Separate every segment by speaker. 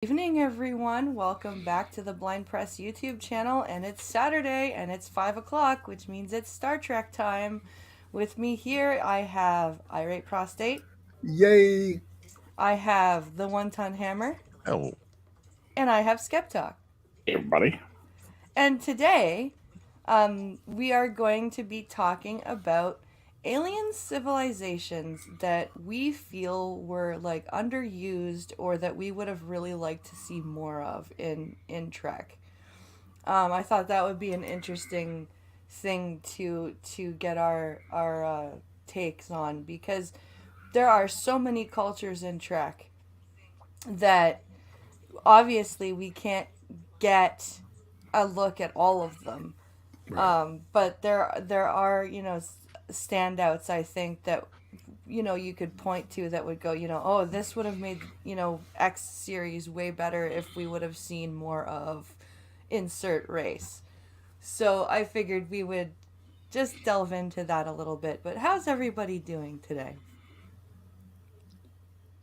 Speaker 1: Evening, everyone. Welcome back to the Blind Press YouTube channel. And it's Saturday and it's 5 o'clock, which means it's Star Trek time. With me here, I have Irate Prostate,
Speaker 2: Yay!
Speaker 1: I have the One Ton Hammer,
Speaker 3: Oh,
Speaker 1: and I have Skeptalk.
Speaker 3: hey, everybody.
Speaker 1: And today, we are going to be talking about alien civilizations that we feel were like underused or that we would have really liked to see more of in Trek. I thought that would be an interesting thing to get our takes on because there are so many cultures in Trek that obviously we can't get a look at all of them. But there are standouts I think that you could point to that would go oh, this would have made X series way better if we would have seen more of insert race. So I figured we would just delve into that a little bit. But how's everybody doing today?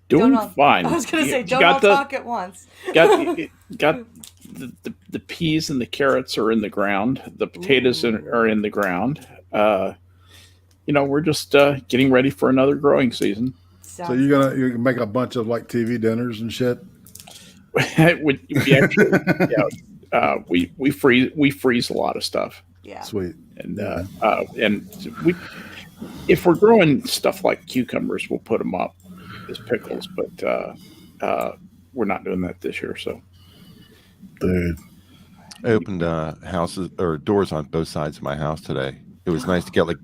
Speaker 3: Doing
Speaker 1: Don't all,
Speaker 3: fine.
Speaker 1: I was gonna say,
Speaker 3: You
Speaker 1: don't
Speaker 3: got
Speaker 1: all
Speaker 3: the
Speaker 1: talk at once.
Speaker 3: got the peas and the carrots are in the ground. The potatoes are in the ground. We're just getting ready for another growing season.
Speaker 2: So you're gonna make a bunch of like TV dinners and shit.
Speaker 3: we actually, we freeze a lot of stuff.
Speaker 1: Yeah.
Speaker 2: Sweet.
Speaker 3: And we, if we're growing stuff like cucumbers, we'll put them up as pickles. But we're not doing that this year. So,
Speaker 2: Dude.
Speaker 4: I opened houses or doors on both sides of my house today. It was nice to get like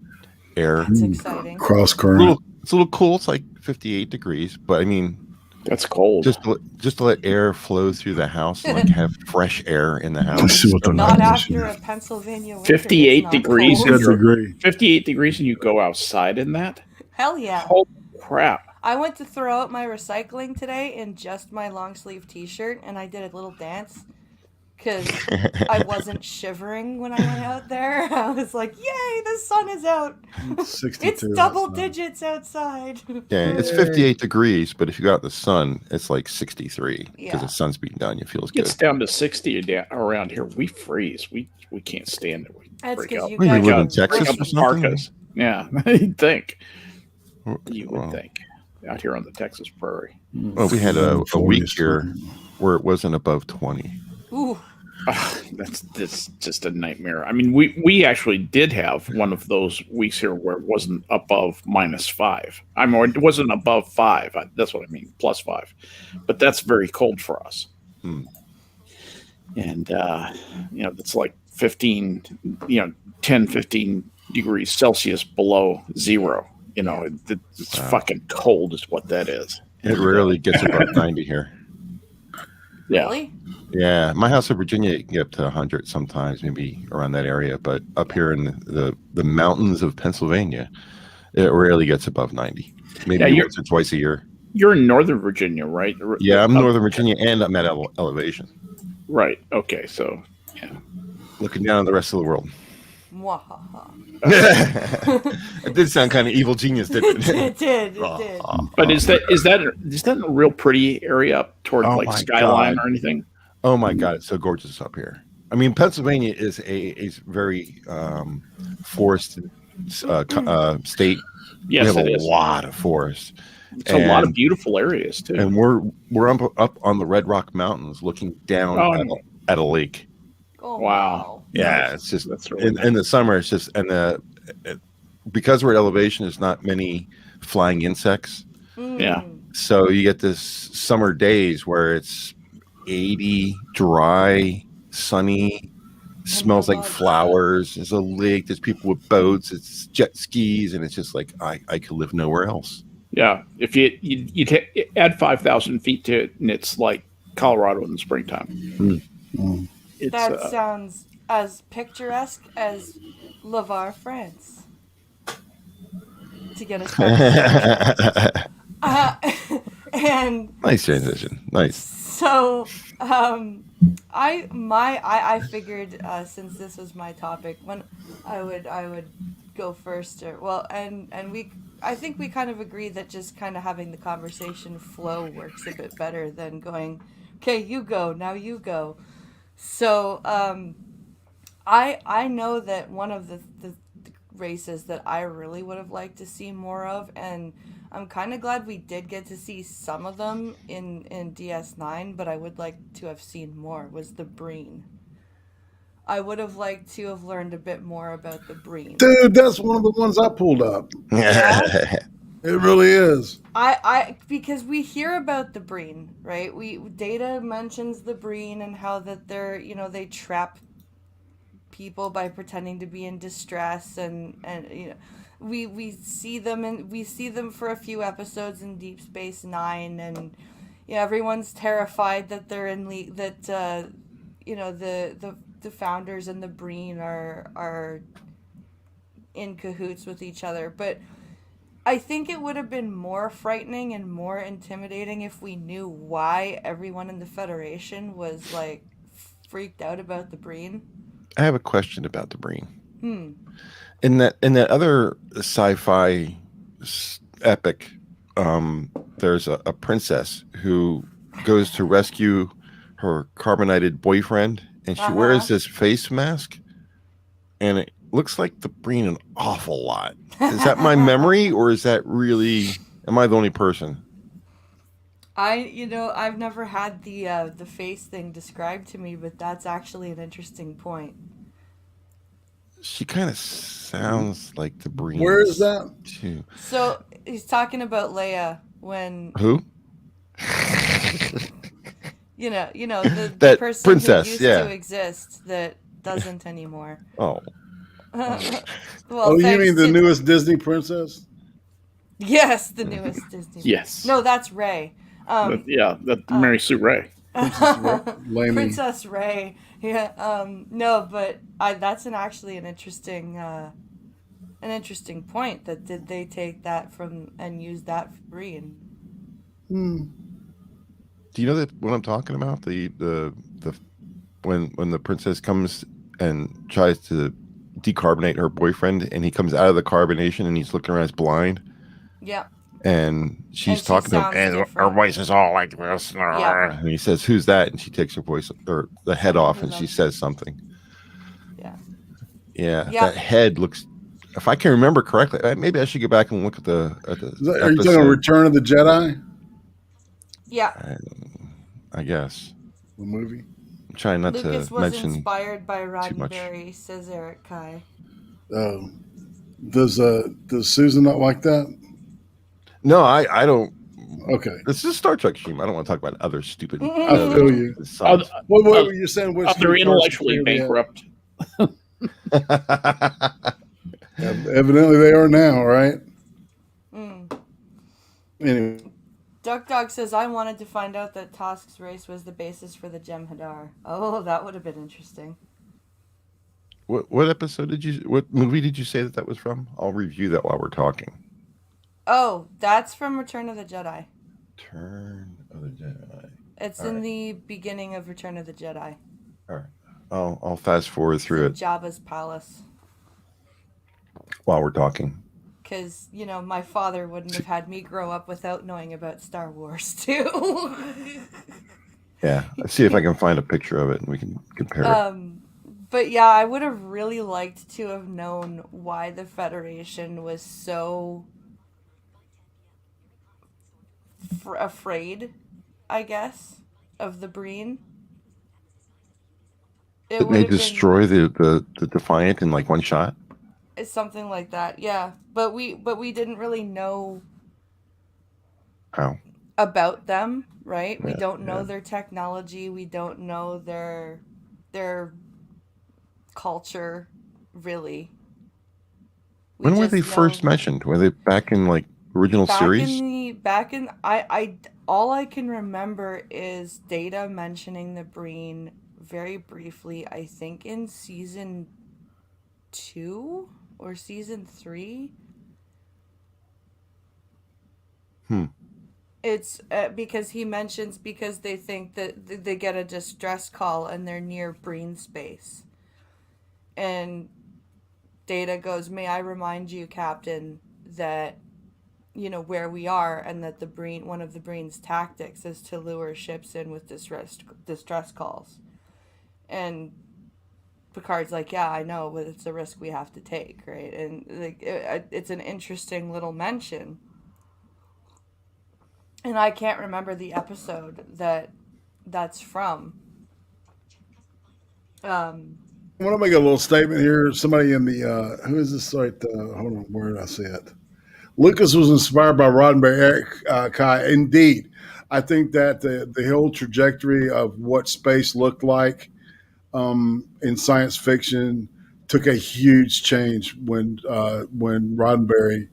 Speaker 4: air.
Speaker 1: It's exciting.
Speaker 2: Cross current.
Speaker 4: It's a little cool. It's like 58 degrees, but I mean,
Speaker 3: that's cold.
Speaker 4: Just to let air flow through the house, and, like have fresh air in the house.
Speaker 1: Not after a Pennsylvania winter.
Speaker 3: 58 degrees. 58 degrees, and you go outside in that?
Speaker 1: Hell yeah!
Speaker 3: Holy crap!
Speaker 1: I went to throw out my recycling today in just my long sleeve T-shirt, and I did a little dance because I wasn't shivering when I went out there. I was like, "Yay, the sun is out! It's double digits outside."
Speaker 4: Yeah, it's 58 degrees, but if you go out in the sun, it's like 63 because the sun's beating down. You feel good.
Speaker 3: It's down to 60 around here. We freeze. We can't stand it.
Speaker 1: That's because you
Speaker 4: live in
Speaker 1: guys
Speaker 4: Texas or something.
Speaker 3: Yeah, you'd think. You would think out here on the Texas prairie.
Speaker 4: Well, we had a week here where it wasn't above 20.
Speaker 1: Ooh.
Speaker 3: That's just a nightmare. I mean, we actually did have one of those weeks here where it wasn't above -5. I mean, it wasn't above 5. That's what I mean, +5. But that's very cold for us. And it's like 15, 10, 15 degrees Celsius below zero. It's fucking cold is what that is.
Speaker 4: It rarely gets above 90 here.
Speaker 3: Yeah.
Speaker 1: Really?
Speaker 4: Yeah, my house in Virginia, you can get up to 100 sometimes, maybe around that area. But up here in the mountains of Pennsylvania, it rarely gets above 90. Maybe once or twice a year.
Speaker 3: You're in Northern Virginia, right?
Speaker 4: Yeah, I'm Northern Virginia, and I'm at elevation.
Speaker 3: Right. Okay. So, yeah.
Speaker 4: Looking down on the rest of the world.
Speaker 1: Mwahaha.
Speaker 4: It did sound kind of evil genius, didn't it?
Speaker 1: It did.
Speaker 3: But is that a real pretty area up toward Skyline or anything?
Speaker 4: Oh my God, it's so gorgeous up here. I mean, Pennsylvania is a very forested state.
Speaker 3: Yes,
Speaker 4: we have a lot of forest.
Speaker 3: It's a lot of beautiful areas too.
Speaker 4: And we're up on the Red Rock Mountains, looking down at a lake.
Speaker 1: Oh,
Speaker 3: wow.
Speaker 4: Yeah, it's just
Speaker 3: that's really
Speaker 4: in the summer. It's just because we're at elevation, there's not many flying insects.
Speaker 3: Yeah.
Speaker 4: So you get this summer days where it's 80, dry, sunny, smells like flowers. There's a lake. There's people with boats. It's jet skis, and it's just like I could live nowhere else.
Speaker 3: Yeah, if you add 5,000 feet to it, and it's like Colorado in the springtime.
Speaker 1: That sounds as picturesque as Lavar, France. To get us and
Speaker 4: nice transition. Nice.
Speaker 1: So, I figured since this was my topic, when I would go first, I think we kind of agree that just kind of having the conversation flow works a bit better than going Okay, you go. Now you go. So, I know that one of the races that I really would have liked to see more of, and I'm kind of glad we did get to see some of them in DS9, but I would like to have seen more, was the Breen. I would have liked to have learned a bit more about the Breen.
Speaker 2: Dude, that's one of the ones I pulled up.
Speaker 1: Yeah?
Speaker 2: It really is.
Speaker 1: Because we hear about the Breen, right? Data mentions the Breen and how that they're, they trap people by pretending to be in distress, and we see them for a few episodes in Deep Space Nine, and everyone's terrified that they're in that the founders and the Breen are in cahoots with each other. But I think it would have been more frightening and more intimidating if we knew why everyone in the Federation was like freaked out about the Breen.
Speaker 4: I have a question about the Breen.
Speaker 1: Hmm.
Speaker 4: In that other sci-fi epic, there's a princess who goes to rescue her carbonated boyfriend, and she wears this face mask, and it looks like the Breen an awful lot. Is that my memory, or is that really? Am I the only person?
Speaker 1: I've never had the face thing described to me, but that's actually an interesting point.
Speaker 4: She kind of sounds like the Breen.
Speaker 2: Where is that?
Speaker 4: Too.
Speaker 1: So he's talking about Leia when
Speaker 4: Who?
Speaker 1: the
Speaker 4: That
Speaker 1: person
Speaker 4: princess,
Speaker 1: who used
Speaker 4: yeah.
Speaker 1: to exist that doesn't anymore.
Speaker 4: Oh.
Speaker 1: Well,
Speaker 2: You mean the
Speaker 1: to-
Speaker 2: newest Disney princess?
Speaker 1: Yes, the newest Disney.
Speaker 3: Yes.
Speaker 1: No, that's Rey.
Speaker 3: That Mary Sue Ray.
Speaker 1: Princess Rey. Yeah. No, but that's actually an interesting point. That did they take that from and use that for Breen?
Speaker 4: Do you know what I'm talking about? The when the princess comes and tries to decarbonate her boyfriend, and he comes out of the carbonation and he's looking around, he's blind.
Speaker 1: Yeah.
Speaker 4: And she's
Speaker 1: she
Speaker 4: talking to him,
Speaker 1: sounds
Speaker 4: and her
Speaker 1: different.
Speaker 4: voice is all like this.
Speaker 1: Yeah.
Speaker 4: And he says, "Who's that?" And she takes her voice or the head off, and she says something.
Speaker 1: Yeah.
Speaker 4: Yeah.
Speaker 1: Yeah.
Speaker 4: That head looks. If I can remember correctly, maybe I should go back and look at the.
Speaker 2: Are you talking Return of the Jedi?
Speaker 1: Yeah.
Speaker 4: I guess.
Speaker 2: The movie?
Speaker 4: I'm trying not
Speaker 1: Lucas
Speaker 4: to
Speaker 1: was
Speaker 4: mention
Speaker 1: inspired by
Speaker 4: too much.
Speaker 1: Roddenberry, says Eric Kai.
Speaker 2: Does Susan not like that?
Speaker 4: No, I don't.
Speaker 2: Okay.
Speaker 4: This is Star Trek stream. I don't want to talk about other stupid.
Speaker 2: I feel you. What were you saying?
Speaker 3: They're intellectually bankrupt.
Speaker 2: Evidently, they are now, right? Anyway.
Speaker 1: Duck Dog says, I wanted to find out that Tosk's race was the basis for the Jem'Hadar. Oh, that would have been interesting.
Speaker 4: What episode what movie did you say that was from? I'll review that while we're talking.
Speaker 1: Oh, that's from Return of the Jedi.
Speaker 4: Return of the Jedi.
Speaker 1: It's in the beginning of Return of the Jedi.
Speaker 4: All right. I'll fast forward through it
Speaker 1: Jabba's palace.
Speaker 4: while we're talking.
Speaker 1: Because, my father wouldn't have had me grow up without knowing about Star Wars, too.
Speaker 4: Yeah. Let's see if I can find a picture of it and we can compare it.
Speaker 1: But yeah, I would have really liked to have known why the Federation was so afraid, I guess, of the Breen.
Speaker 4: Did they destroy the Defiant in like one shot?
Speaker 1: It's something like that, yeah. But we didn't really know
Speaker 4: How
Speaker 1: about them, right? We don't know their technology. We don't know their culture, really.
Speaker 4: When were they first mentioned? Were they back in like original series?
Speaker 1: All I can remember is Data mentioning the Breen very briefly, I think in season 2 or season 3. It's because he mentions because they think that they get a distress call and they're near Breen space. And Data goes, "May I remind you, Captain, that where we are, and that one of the Breen's tactics is to lure ships in with distress calls. And Picard's like, yeah, I know, but it's a risk we have to take, right? And like, it's an interesting little mention. And I can't remember the episode that's from.
Speaker 2: I want to make a little statement here. Somebody in the who is this? Right, hold on, where did I see it? Lucas was inspired by Roddenberry, Eric Kai. Indeed, I think that the whole trajectory of what space looked like in science fiction took a huge change when Roddenberry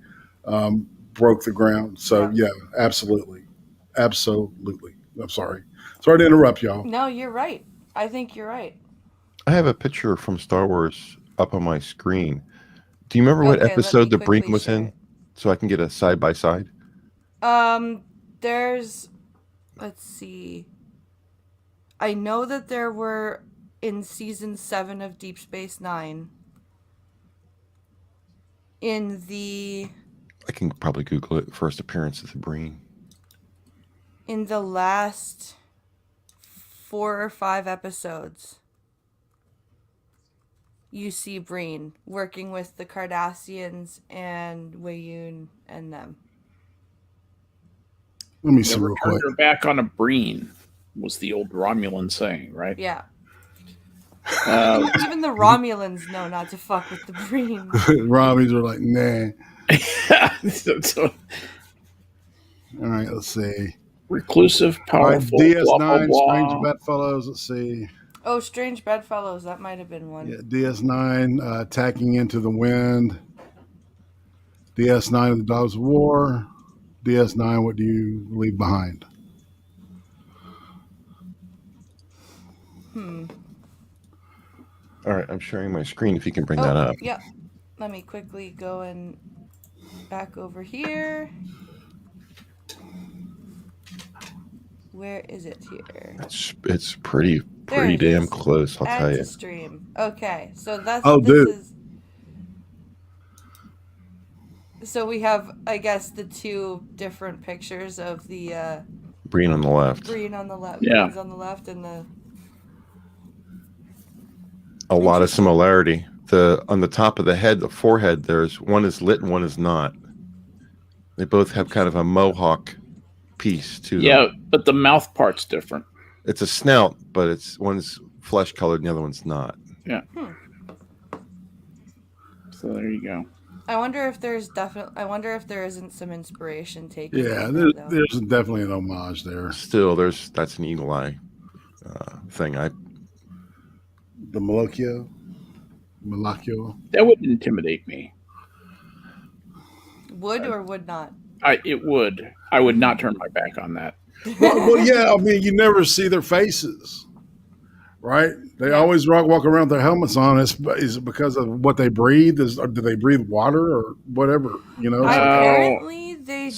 Speaker 2: broke the ground. So yeah, absolutely. I'm sorry to interrupt y'all.
Speaker 1: No, you're right. I think you're right.
Speaker 4: I have a picture from Star Wars up on my screen. Do you remember what
Speaker 1: Okay, let me
Speaker 4: episode the Breen
Speaker 1: quickly
Speaker 4: was
Speaker 1: share
Speaker 4: in?
Speaker 1: it.
Speaker 4: So I can get a side by side.
Speaker 1: Let's see. I know that there were in season 7 of Deep Space Nine.
Speaker 4: I can probably Google it. First appearance of the Breen.
Speaker 1: In the last 4 or 5 episodes, you see Breen working with the Cardassians and Weyoun and them.
Speaker 2: Let me see
Speaker 3: Never
Speaker 2: real
Speaker 3: turned
Speaker 2: quick.
Speaker 3: her back on a Breen was the old Romulan saying, right?
Speaker 1: Yeah. Even the Romulans know not to fuck with the Breen.
Speaker 2: Robbies are like, nah.
Speaker 3: So,
Speaker 2: All right, let's see.
Speaker 3: reclusive,
Speaker 2: All right,
Speaker 3: powerful,
Speaker 2: DS9,
Speaker 3: blah, blah, blah.
Speaker 2: Strange Bedfellows. Let's see.
Speaker 1: Oh, Strange Bedfellows. That might have been one.
Speaker 2: Yeah, DS9 attacking into the wind. DS9 the Dogs of War. DS9, what do you leave behind?
Speaker 4: All right, I'm sharing my screen if you can bring that up.
Speaker 1: Yep. Let me quickly go and back over here. Where is it here?
Speaker 4: It's pretty
Speaker 1: There it
Speaker 4: damn
Speaker 1: is.
Speaker 4: close, I'll
Speaker 1: Add
Speaker 4: tell
Speaker 1: to
Speaker 4: you.
Speaker 1: stream. Okay, so this
Speaker 2: dude.
Speaker 1: is. So we have, I guess, the 2 different pictures of the
Speaker 4: Breen on the left.
Speaker 1: Breen on the left,
Speaker 3: Yeah.
Speaker 1: Breen's on the left, and the.
Speaker 4: A lot of
Speaker 1: Interesting.
Speaker 4: similarity. On the top of the head, the forehead, there's one is lit and one is not. They both have kind of a mohawk piece to them.
Speaker 3: Yeah, but the mouth part's different.
Speaker 4: It's a snout, but one's flesh colored and the other one's not.
Speaker 3: Yeah. So there you go.
Speaker 1: I wonder if there isn't some inspiration taken.
Speaker 2: Yeah,
Speaker 1: from that, though.
Speaker 2: there's definitely an homage there.
Speaker 4: Still, that's an eagle eye thing.
Speaker 2: The Malakio.
Speaker 3: That would intimidate me.
Speaker 1: Would or would not?
Speaker 3: It would. I would not turn my back on that.
Speaker 2: Well, yeah, I mean, you never see their faces, right? They always walk around with their helmets on. Is it because of what they breathe? Or do they breathe water or whatever?
Speaker 1: Apparently, they.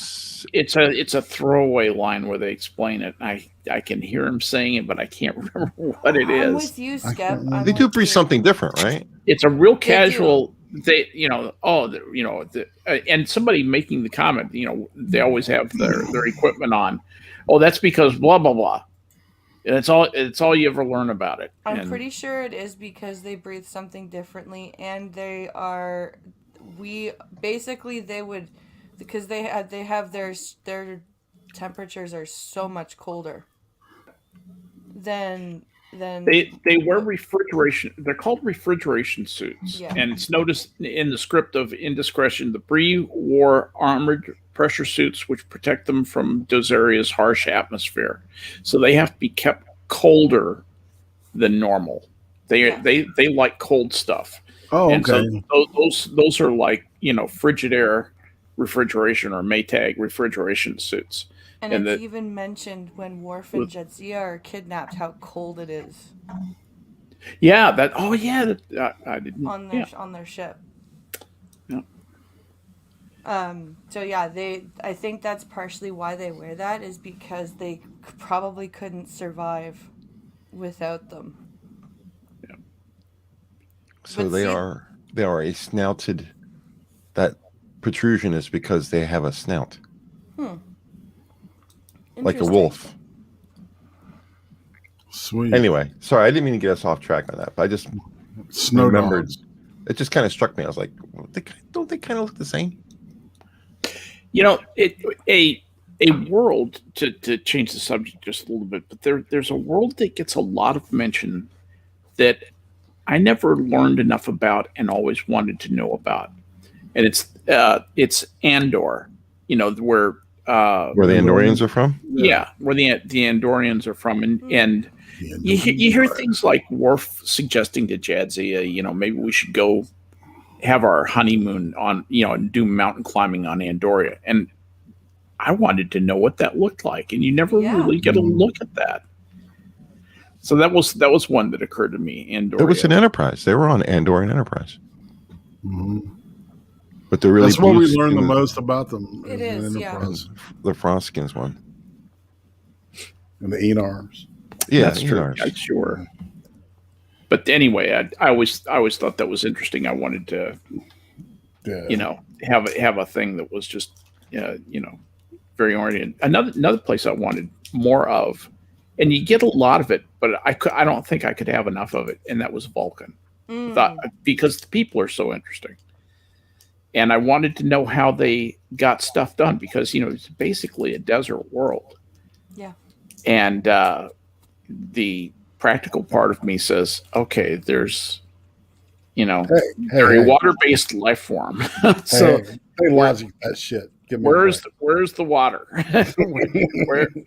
Speaker 3: It's a throwaway line where they explain it. I can hear him saying it, but I can't remember what it is.
Speaker 1: I'm with you, Skep.
Speaker 4: They do breathe something different, right?
Speaker 3: It's a real casual. And somebody making the comment, they always have their equipment on. Oh, that's because blah blah blah. And it's all you ever learn about it.
Speaker 1: I'm pretty sure it is because they breathe something differently, and they would, because they have their temperatures are so much colder than
Speaker 3: they wear refrigeration. They're called refrigeration suits,
Speaker 1: Yeah.
Speaker 3: and it's noticed in the script of Indiscretion. The Bree wore armored pressure suits which protect them from Dozeria's harsh atmosphere, so they have to be kept colder than normal. They like cold stuff.
Speaker 2: Oh, okay.
Speaker 3: And so those are like Frigidaire refrigeration or Maytag refrigeration suits.
Speaker 1: And it's even mentioned when Worf and Jadzia are kidnapped how cold it is.
Speaker 3: Yeah, that. Oh, yeah. I didn't
Speaker 1: on their ship.
Speaker 3: Yeah.
Speaker 1: So yeah, I think that's partially why they wear that, is because they probably couldn't survive without them.
Speaker 4: So they are a snouted, that protrusion is because they have a snout, like a
Speaker 1: Interesting.
Speaker 4: wolf.
Speaker 2: Sweet.
Speaker 4: Anyway, sorry, I didn't mean to get us off track on that, but I just
Speaker 2: Snow
Speaker 4: remembered.
Speaker 2: dogs.
Speaker 4: It just kind of struck me. I was like, don't they kind of look the same?
Speaker 3: You know, a world to change the subject just a little bit, but there's a world that gets a lot of mention that I never learned enough about and always wanted to know about, and it's Andor. You know, where
Speaker 4: the Andorians are from?
Speaker 3: Yeah, where the Andorians are from, and you hear things like Worf suggesting to Jadzia, you know, maybe we should go have our honeymoon on, you know, and do mountain climbing on Andoria. And I wanted to know what that looked like, and you never really get a look at that. So that was one that occurred to me. Andoria.
Speaker 4: It was an Enterprise. They were on Andor and Enterprise.
Speaker 2: Mm-hmm.
Speaker 4: But they're really
Speaker 2: that's what we learned the most about them.
Speaker 1: It is, yeah.
Speaker 4: The Froskins one.
Speaker 2: And the Enars.
Speaker 4: Yeah,
Speaker 3: that's true.
Speaker 4: Enars.
Speaker 3: Yeah, sure. But anyway, I always thought that was interesting. I wanted to, you know, have a thing that was just, you know, very oriented. Another place I wanted more of, and you get a lot of it, but I don't think I could have enough of it, and that was Vulcan. Because the people are so interesting. And I wanted to know how they got stuff done because, you know, it's basically a desert world.
Speaker 1: Yeah. And
Speaker 3: the practical part of me says, okay, there's, you know, very water-based life form. So
Speaker 2: hey, logic that shit.
Speaker 3: Where's the water?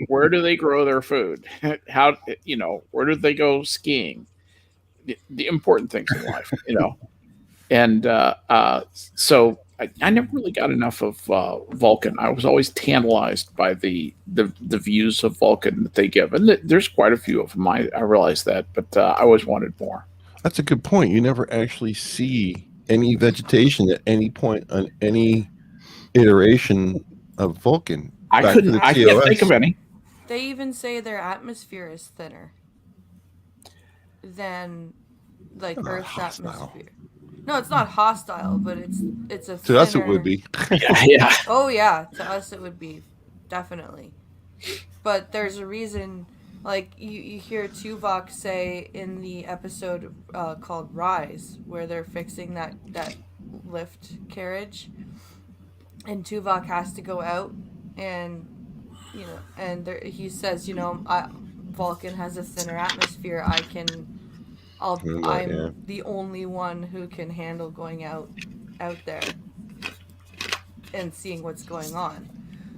Speaker 3: where do they grow their food? How, you know, where do they go skiing? The important things in life, you know. And so I never really got enough of Vulcan. I was always tantalized by the views of Vulcan that they give. And there's quite a few of them. I realize that, but I always wanted more.
Speaker 4: That's a good point. You never actually see any vegetation at any point on any iteration of Vulcan.
Speaker 3: I can't think of any.
Speaker 1: They even say their atmosphere is thinner than like Earth's atmosphere. No, it's not hostile, but it's a.
Speaker 4: To us, it would be.
Speaker 3: Yeah.
Speaker 1: Oh yeah, to us it would be, definitely. But there's a reason. Like you hear Tuvok say in the episode called Rise, where they're fixing that lift carriage, and Tuvok has to go out, and you know, and he says, you know, Vulcan has a thinner atmosphere. I'm the only one who can handle going out there and seeing what's going on.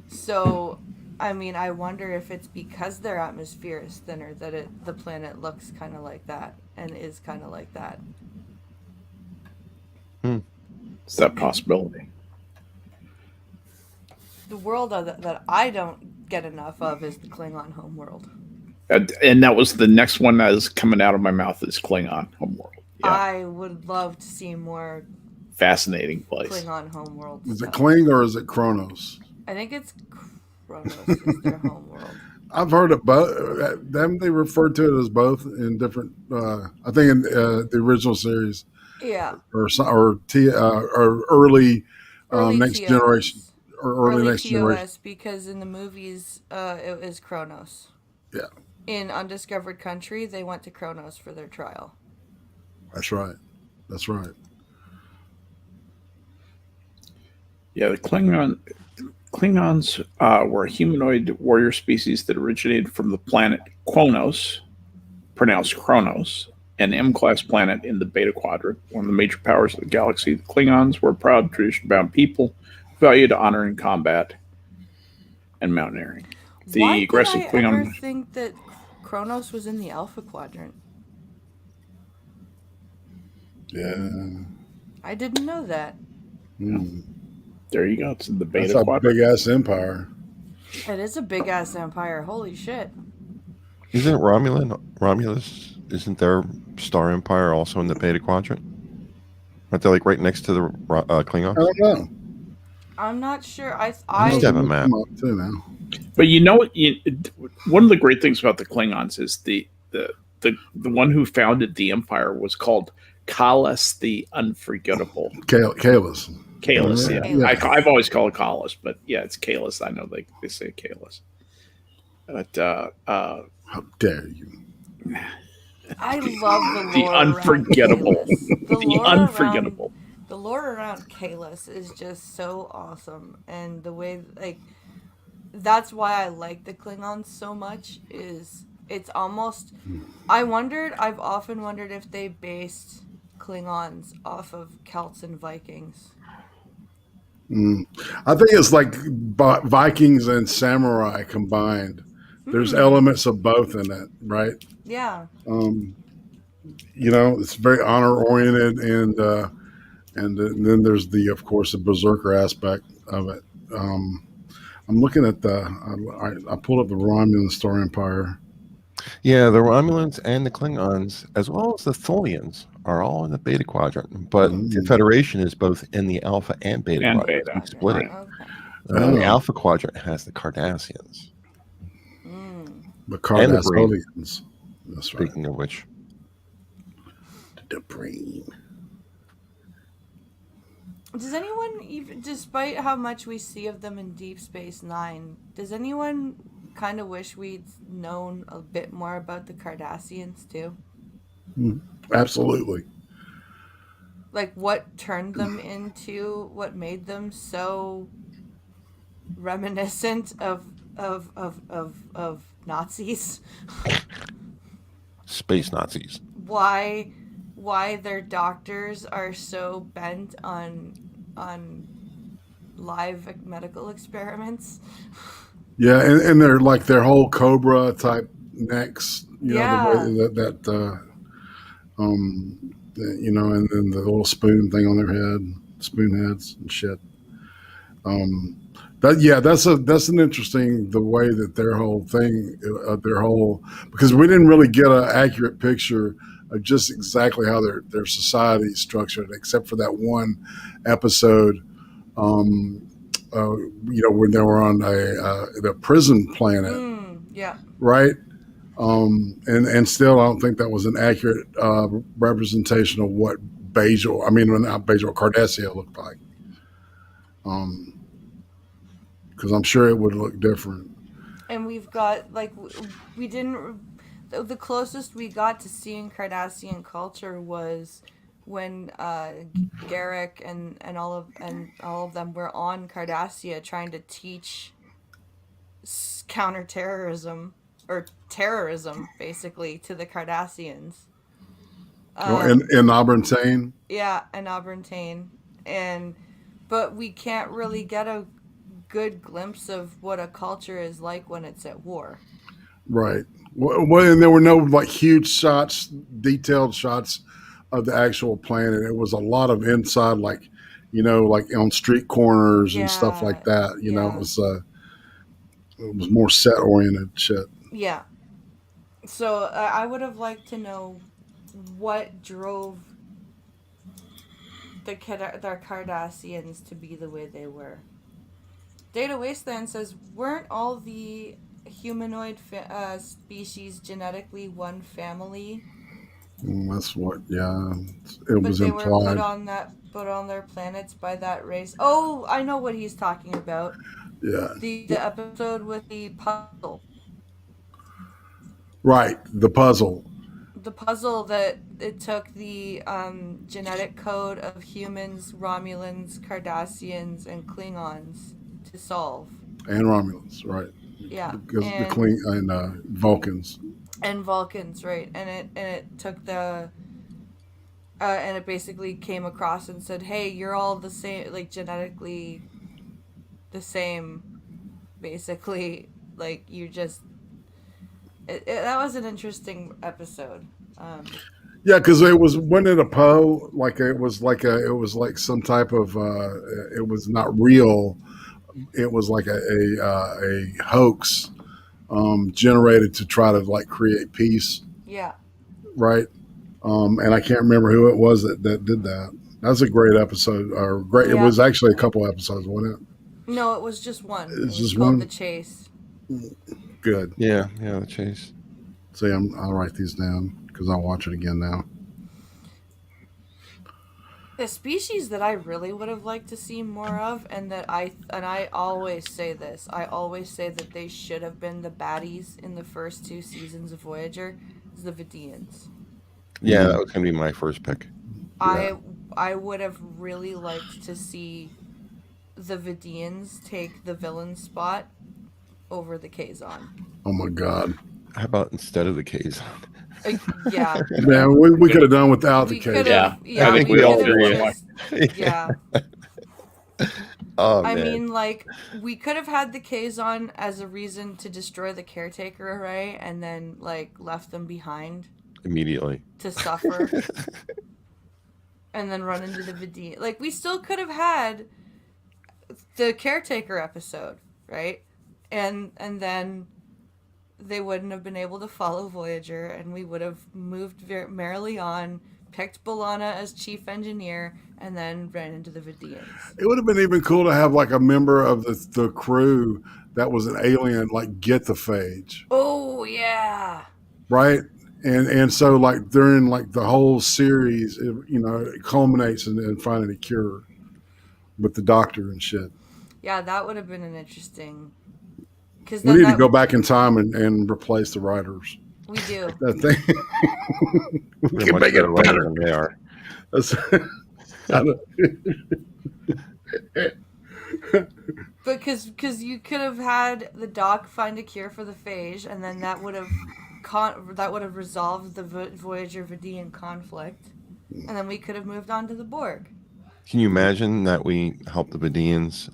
Speaker 1: So, I mean, I wonder if it's because their atmosphere is thinner that the planet looks kind of like that and is kind of like that.
Speaker 3: It's that possibility.
Speaker 1: The world that I don't get enough of is the Klingon Homeworld.
Speaker 3: And that was the next one that is coming out of my mouth is Klingon Homeworld. Yeah.
Speaker 1: I would love to see more
Speaker 3: fascinating place.
Speaker 1: Klingon Homeworld.
Speaker 2: Is it Kling or is it Kronos?
Speaker 1: I think it's Kronos is their homeworld.
Speaker 2: I've heard of both. They referred to it as both in different. I think in the original series.
Speaker 1: Yeah.
Speaker 2: Or early next
Speaker 1: TOS.
Speaker 2: generation or early next
Speaker 1: TOS,
Speaker 2: generation.
Speaker 1: Because in the movies it is Kronos.
Speaker 2: Yeah.
Speaker 1: In Undiscovered Country, they went to Kronos for their trial.
Speaker 2: That's right.
Speaker 3: Yeah, the Klingons were a humanoid warrior species that originated from the planet Kronos, pronounced Kronos, an M-class planet in the Beta Quadrant, one of the major powers of the galaxy. The Klingons were a proud, tradition-bound people, valued honor in combat and mountaineering.
Speaker 1: Why did I ever think that Kronos was in the Alpha Quadrant?
Speaker 2: Yeah.
Speaker 1: I didn't know that.
Speaker 3: There you go. It's in the Beta
Speaker 2: That's
Speaker 3: Quadrant.
Speaker 2: a big-ass empire.
Speaker 1: It is a big-ass empire. Holy shit.
Speaker 4: Isn't it Romulus? Isn't their star empire also in the Beta Quadrant? Aren't they like right next to the Klingons?
Speaker 2: I don't know.
Speaker 1: I'm not sure.
Speaker 4: I just have a map.
Speaker 2: Too now.
Speaker 3: But you know what? One of the great things about the Klingons is the one who founded the empire was called Kalas the Unforgettable.
Speaker 2: Kalas.
Speaker 3: Kalis, yeah.
Speaker 1: Yeah.
Speaker 3: I've always called it Kalis, but yeah, it's Kalis. I know they say Kalis. But
Speaker 2: How dare you?
Speaker 1: I love the lore
Speaker 3: the unforgettable,
Speaker 1: around Kalis.
Speaker 3: the unforgettable.
Speaker 1: The lore around Kalis is just so awesome, and the way like that's why I like the Klingons so much. Is it's almost I've often wondered if they based Klingons off of Celts and Vikings.
Speaker 2: I think it's like Vikings and samurai combined. There's elements of both in it, right?
Speaker 1: Yeah.
Speaker 2: It's very honor oriented, and then there's of course, the berserker aspect of it. I'm looking at I pulled up the Romulan Star Empire.
Speaker 4: Yeah, the Romulans and the Klingons, as well as the Tholians, are all in the Beta Quadrant, but the Federation is both in the Alpha and Beta
Speaker 3: And
Speaker 4: Quadrant.
Speaker 3: Beta,
Speaker 4: We split it.
Speaker 1: Okay.
Speaker 4: The Alpha Quadrant has the Cardassians.
Speaker 2: The Cardassians. That's right.
Speaker 4: Speaking of which,
Speaker 2: The brain.
Speaker 1: Does anyone, even despite how much we see of them in Deep Space Nine, does anyone kind of wish we'd known a bit more about the Cardassians too?
Speaker 2: Absolutely.
Speaker 1: Like what turned them into what made them so reminiscent of Nazis?
Speaker 4: space Nazis.
Speaker 1: Why their doctors are so bent on live medical experiments?
Speaker 2: Yeah, and they're like their whole Cobra type necks. The way and then the little spoon thing on their head, spoon heads and shit. That's an interesting the way that their whole thing, because we didn't really get an accurate picture of just exactly how their society is structured, except for that one episode, when they were on the prison planet,
Speaker 1: Yeah.
Speaker 2: right? And still, I don't think that was an accurate representation of what Cardassia looked like. Because I'm sure it would look different.
Speaker 1: And we've got we didn't. The closest we got to seeing Cardassian culture was when Garrick and all of them were on Cardassia trying to teach counterterrorism or terrorism basically to the Cardassians.
Speaker 2: In Auburn Tane?
Speaker 1: Yeah, in Auburn Tane. But we can't really get a good glimpse of what a culture is like when it's at war.
Speaker 2: Right. Well, and there were no huge shots, detailed shots of the actual planet. It was a lot of inside, like on street corners and stuff like that. It was more set oriented shit.
Speaker 1: Yeah. So I would have liked to know what drove their Cardassians to be the way they were. Data Wasteland says, weren't all the humanoid species genetically one family?
Speaker 2: That's what, it
Speaker 1: but
Speaker 2: was
Speaker 1: they
Speaker 2: implied.
Speaker 1: were put on their planets by that race. Oh, I know what he's talking about.
Speaker 2: Yeah.
Speaker 1: The episode with the puzzle.
Speaker 2: Right, the puzzle.
Speaker 1: The puzzle that it took the genetic code of humans, Romulans, Cardassians, and Klingons to solve.
Speaker 2: And Romulans, right.
Speaker 1: Yeah.
Speaker 2: Because and Vulcans.
Speaker 1: And Vulcans, right. And it took the... and it basically came across and said, hey, you're all the same, genetically the same, basically. You just... that was an interesting episode.
Speaker 2: Yeah, because wasn't it a Poe? It was like some type of it was not real. It was like a hoax generated to try to create peace.
Speaker 1: Yeah.
Speaker 2: Right. And I can't remember who it was that did that. That's a great episode. Great. Yeah. It was actually a couple episodes, wasn't it?
Speaker 1: No, it was just one. It was
Speaker 2: just
Speaker 1: called
Speaker 2: one?
Speaker 1: The Chase.
Speaker 2: Good.
Speaker 4: Yeah, The Chase.
Speaker 2: See, I'll write these down because I'll watch it again now.
Speaker 1: A species that I really would have liked to see more of, and I always say this, I always say that they should have been the baddies in the first 2 seasons of Voyager, is the Vedians.
Speaker 4: Yeah, that was gonna be my first pick.
Speaker 1: I would have really liked to see the Vedians take the villain spot over the Kazon.
Speaker 2: Oh my God.
Speaker 4: How about instead of the K's?
Speaker 1: Yeah.
Speaker 2: Man, we could have done without the
Speaker 1: We
Speaker 2: case.
Speaker 1: could
Speaker 3: Yeah.
Speaker 1: have. Yeah,
Speaker 3: I think
Speaker 1: we
Speaker 3: we all
Speaker 1: could
Speaker 3: agree.
Speaker 1: have just. Yeah.
Speaker 4: Oh
Speaker 1: I
Speaker 4: man.
Speaker 1: mean, like, we could have had the Kazon as a reason to destroy the caretaker array and then, like, left them behind
Speaker 4: Immediately.
Speaker 1: to suffer. And then run into the Vedian. Like, we still could have had the caretaker episode, right? And then they wouldn't have been able to follow Voyager, and we would have moved merrily on, picked B'Elanna as chief engineer, and then ran into the Vedians.
Speaker 2: It would have been even cool to have like a member of the crew that was an alien, like get the phage,
Speaker 1: Oh, yeah.
Speaker 2: right? And so like during like the whole series, it culminates in finding a cure with the doctor and shit.
Speaker 1: Yeah, that would have been an interesting... Cause
Speaker 2: We
Speaker 1: then
Speaker 2: need to go back in time and replace the writers.
Speaker 1: We do.
Speaker 2: That thing. We
Speaker 4: They're
Speaker 2: can
Speaker 4: much
Speaker 2: make it
Speaker 4: better writer
Speaker 2: better.
Speaker 4: than they are.
Speaker 1: Because you could have had the doc find a cure for the phage, and then that would have resolved the Voyager Vedian conflict, and then we could have moved on to the Borg.
Speaker 4: Can you imagine that we help the Vedians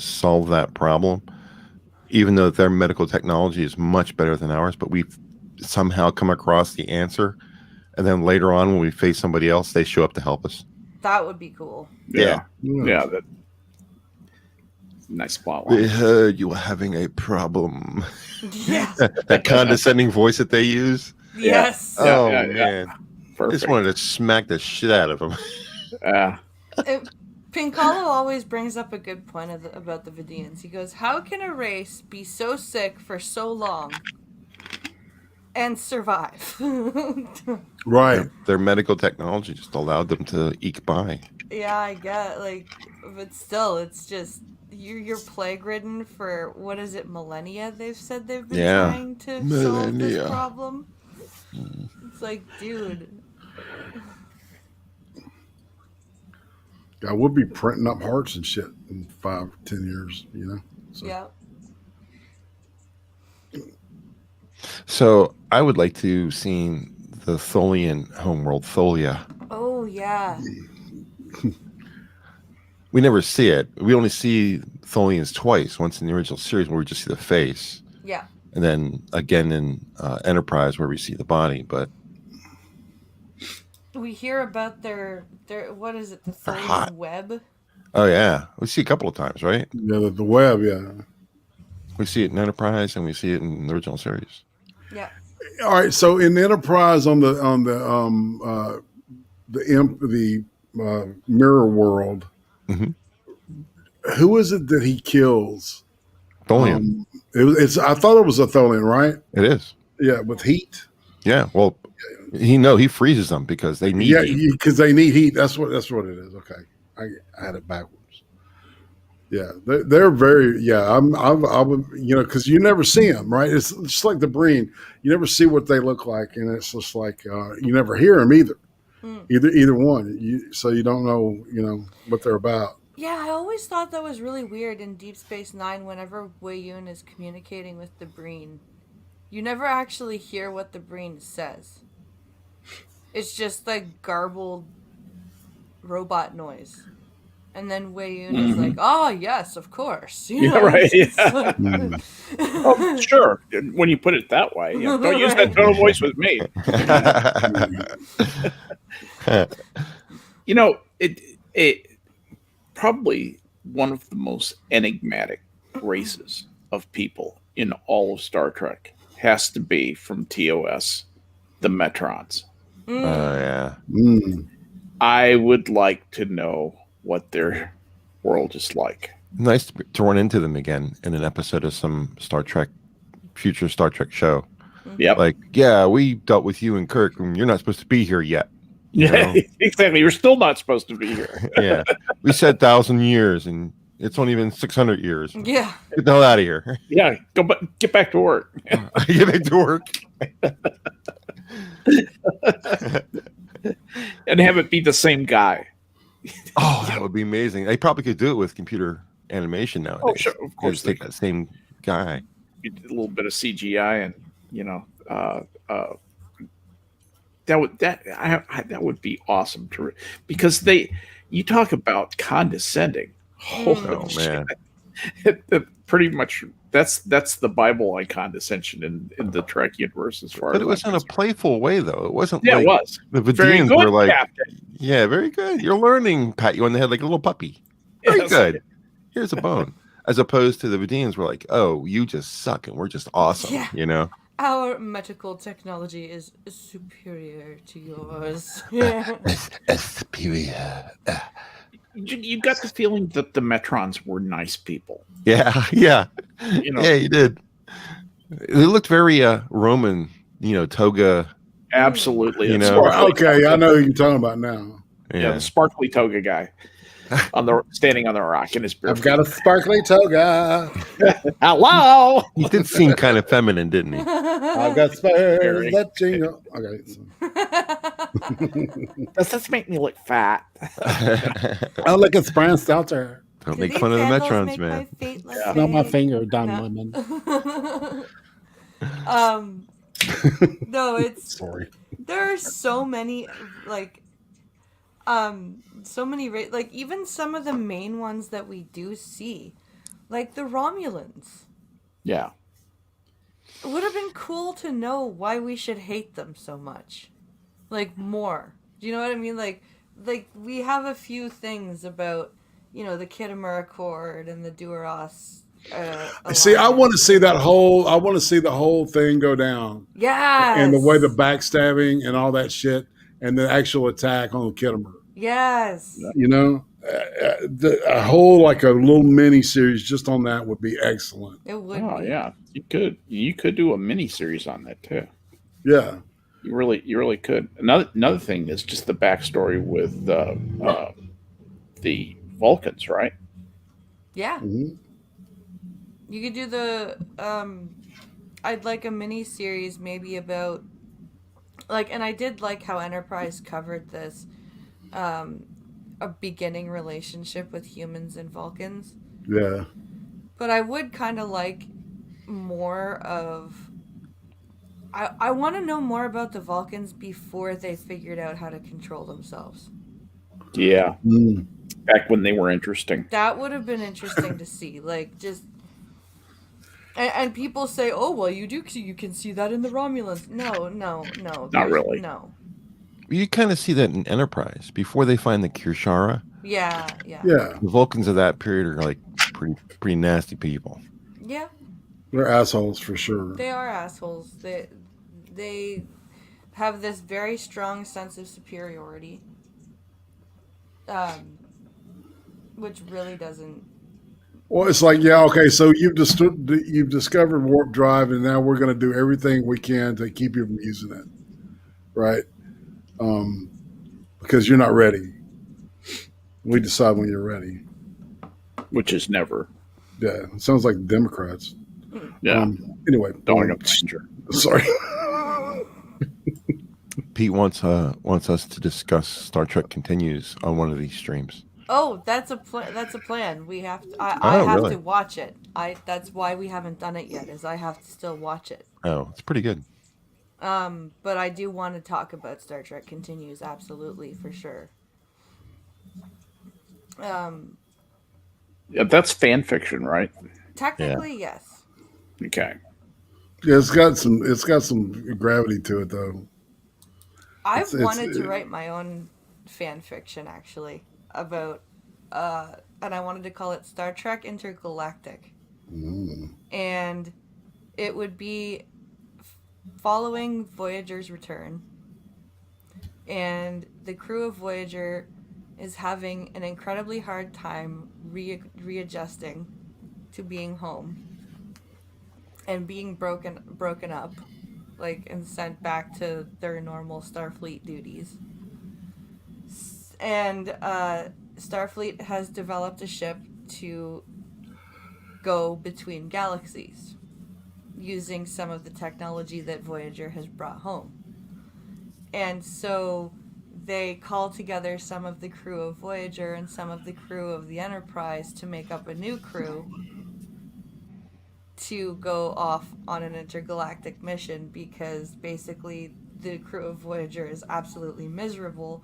Speaker 4: solve that problem, even though their medical technology is much better than ours, but we've somehow come across the answer, and then later on when we face somebody else, they show up to help us?
Speaker 1: That would be cool.
Speaker 3: Yeah.
Speaker 2: Yeah.
Speaker 3: That nice plot
Speaker 4: We
Speaker 3: line.
Speaker 4: heard you were having a problem.
Speaker 1: Yeah.
Speaker 4: That condescending voice that they use.
Speaker 1: Yes.
Speaker 3: Yeah,
Speaker 4: Oh
Speaker 3: yeah, yeah.
Speaker 4: man, I
Speaker 3: Perfect.
Speaker 4: just wanted to smack the shit out of them.
Speaker 1: Pincalo always brings up a good point about the Vedians. He goes, "How can a race be so sick for so long and survive?"
Speaker 2: Right.
Speaker 4: Their medical technology just allowed them to eke by.
Speaker 1: Yeah, I get, but still, it's just you're plague ridden for what is it, millennia? They've said they've been trying to solve this
Speaker 4: Millennia.
Speaker 1: problem. It's like, dude.
Speaker 2: I would be printing up hearts and shit in 5, 10 years, So.
Speaker 1: Yeah.
Speaker 4: So I would like to see the Tholian homeworld, Tholia.
Speaker 1: Oh yeah.
Speaker 4: We never see it. We only see Tholians twice. Once in the original series where we just see the face,
Speaker 1: Yeah.
Speaker 4: and then again in Enterprise where we see the body. But
Speaker 1: We hear about their what is it, the
Speaker 4: hot.
Speaker 1: Tholian web?
Speaker 4: oh yeah, we see it a couple of times, right?
Speaker 2: Yeah, the web, yeah.
Speaker 4: We see it in Enterprise and we see it in the original series.
Speaker 1: Yeah.
Speaker 2: All right, so in the Enterprise on the mirror world,
Speaker 4: Mhm.
Speaker 2: who is it that he kills?
Speaker 4: Tholian.
Speaker 2: I thought it was a Tholian, right?
Speaker 4: It is.
Speaker 2: Yeah, with heat.
Speaker 4: Yeah. Well, he freezes them because they need
Speaker 2: Yeah,
Speaker 4: heat.
Speaker 2: because they need heat. That's what it is. Okay, I had it backwards. Yeah, they're very. Yeah, I would, because you never see them, right? It's just like the Breen. You never see what they look like, and it's just like you never hear them either. Either one. So you don't know, what they're about.
Speaker 1: Yeah, I always thought that was really weird in Deep Space Nine. Whenever Wei Yun is communicating with the Breen, you never actually hear what the Breen says. It's just like garbled robot noise. And then Wei Yun is like, "Oh yes, of course."
Speaker 3: Yeah, right,
Speaker 1: it's
Speaker 3: yeah.
Speaker 1: like-
Speaker 3: Oh, sure. When you put it that way, don't use that tone of voice with me. It probably one of the most enigmatic races of people in all of Star Trek has to be from TOS, the Metrons.
Speaker 4: Oh yeah.
Speaker 2: I
Speaker 4: I
Speaker 3: would like to know what their world is like.
Speaker 4: Nice to run into them again in an episode of some future Star Trek show.
Speaker 3: Yep.
Speaker 4: Like, yeah, we dealt with you and Kirk, and you're not supposed to be here yet.
Speaker 3: Yeah,
Speaker 4: know?
Speaker 3: exactly. You're still not supposed to be here.
Speaker 4: Yeah. We said 1,000 years, and it's only been 600 years.
Speaker 1: Yeah.
Speaker 4: Get the hell out of here.
Speaker 3: Yeah, get back to work.
Speaker 4: Get back to work.
Speaker 3: And have it be the same guy.
Speaker 4: Oh, that would be amazing. They probably could do it with computer animation nowadays.
Speaker 3: Oh, sure, of course
Speaker 4: Just take that same guy.
Speaker 3: You did a little bit of CGI, and that would be awesome because you talk about condescending.
Speaker 4: Oh man,
Speaker 3: Pretty much that's the Bible on condescension in the Trek universe as far
Speaker 4: but
Speaker 3: as
Speaker 4: it was in a playful way though. It wasn't.
Speaker 3: Yeah,
Speaker 4: like
Speaker 3: it was.
Speaker 4: The
Speaker 3: Very
Speaker 4: Vedians
Speaker 3: good,
Speaker 4: were like,
Speaker 3: Captain.
Speaker 4: yeah, very good. You're learning. Pat you on the head like a little puppy. Very
Speaker 3: Yes.
Speaker 4: good. Here's a bone. As opposed to the Vedians were like, oh, you just suck and we're just awesome.
Speaker 1: Yeah.
Speaker 4: You know.
Speaker 1: Our medical technology is superior to yours.
Speaker 4: Superior.
Speaker 3: You got the feeling that the Metrons were nice people.
Speaker 4: Yeah, yeah.
Speaker 3: You know,
Speaker 4: Yeah, you did. They looked very Roman, toga.
Speaker 3: absolutely.
Speaker 4: You
Speaker 3: And
Speaker 4: know.
Speaker 3: sparkly
Speaker 2: Okay,
Speaker 3: toga.
Speaker 2: I know who you're talking about now.
Speaker 3: Yeah, the sparkly toga guy standing on the rock in his beer.
Speaker 2: I've got a sparkly toga.
Speaker 3: Hello.
Speaker 4: He did seem kind of feminine, didn't he?
Speaker 2: I've got spurs that jingle. Okay. So.
Speaker 3: Does this make me look fat?
Speaker 2: Oh, look, it's Brian Stelter.
Speaker 4: Don't
Speaker 1: Do
Speaker 4: make
Speaker 1: these
Speaker 4: fun of the
Speaker 1: sandals
Speaker 4: Metrons,
Speaker 1: make
Speaker 4: man.
Speaker 1: my feet look
Speaker 3: Yeah.
Speaker 2: Not my
Speaker 1: big?
Speaker 2: finger, dumb
Speaker 1: No.
Speaker 2: women.
Speaker 1: No, it's
Speaker 2: Sorry.
Speaker 1: there are so many like even some of the main ones that we do see, like the Romulans.
Speaker 3: Yeah.
Speaker 1: It would have been cool to know why we should hate them so much, like more. Do you know what I mean? Like we have a few things about the Kitamura Accord and the Duras.
Speaker 2: See, I want to
Speaker 1: alliance.
Speaker 2: see that whole. I want to see the whole thing go down,
Speaker 1: Yes.
Speaker 2: and the way the backstabbing and all that shit, and the actual attack on Kittimer.
Speaker 1: Yes.
Speaker 2: A whole like a little mini series just on that would be excellent.
Speaker 1: It would.
Speaker 3: Oh
Speaker 1: be.
Speaker 3: yeah. You could do a mini series on that too.
Speaker 2: Yeah.
Speaker 3: You really could. Another thing is just the backstory with the Vulcans, right?
Speaker 1: Yeah.
Speaker 2: Mhm.
Speaker 1: You could do the I'd like a mini series maybe about and I did like how Enterprise covered this a beginning relationship with humans and Vulcans.
Speaker 2: Yeah.
Speaker 1: But I would kind of like more of I want to know more about the Vulcans before they figured out how to control themselves.
Speaker 3: Yeah.
Speaker 2: Mm.
Speaker 3: Back when they were interesting.
Speaker 1: That would have been interesting to see. And people say, "Oh, well, you can see that in the Romulans." No.
Speaker 3: Not really.
Speaker 1: No.
Speaker 4: You kind of see that in Enterprise before they find the Kirshara.
Speaker 1: Yeah.
Speaker 2: Yeah.
Speaker 4: The Vulcans of that period are like pretty nasty people.
Speaker 1: Yeah,
Speaker 2: They're assholes for sure.
Speaker 1: they are assholes. They have this very strong sense of superiority, which really doesn't.
Speaker 2: Well, it's like, yeah, okay, so you've discovered warp drive, and now we're going to do everything we can to keep you from using it, right? Because you're not ready. We decide when you're ready.
Speaker 3: Which is never.
Speaker 2: Yeah, it sounds like Democrats.
Speaker 3: Yeah.
Speaker 2: Anyway,
Speaker 3: Dawning of danger.
Speaker 2: sorry.
Speaker 4: Pete wants us to discuss Star Trek Continues on one of these streams.
Speaker 1: Oh, that's a plan. We have to. I have
Speaker 4: really?
Speaker 1: to watch it. That's why we haven't done it yet. Is I have to still watch it.
Speaker 4: Oh, it's pretty good.
Speaker 1: But I do want to talk about Star Trek Continues, absolutely, for sure.
Speaker 3: Yeah, that's fan fiction, right?
Speaker 1: Technically, yes.
Speaker 3: Okay.
Speaker 2: Yeah, it's got some gravity to it though.
Speaker 1: I've
Speaker 2: It's-
Speaker 1: wanted to write my own fan fiction, actually, about, and I wanted to call it Star Trek Intergalactic. And it would be following Voyager's return. And the crew of Voyager is having an incredibly hard time readjusting to being home and being broken up, and sent back to their normal Starfleet duties. And Starfleet has developed a ship to go between galaxies using some of the technology that Voyager has brought home. And so they call together some of the crew of Voyager and some of the crew of the Enterprise to make up a new crew to go off on an intergalactic mission, because basically the crew of Voyager is absolutely miserable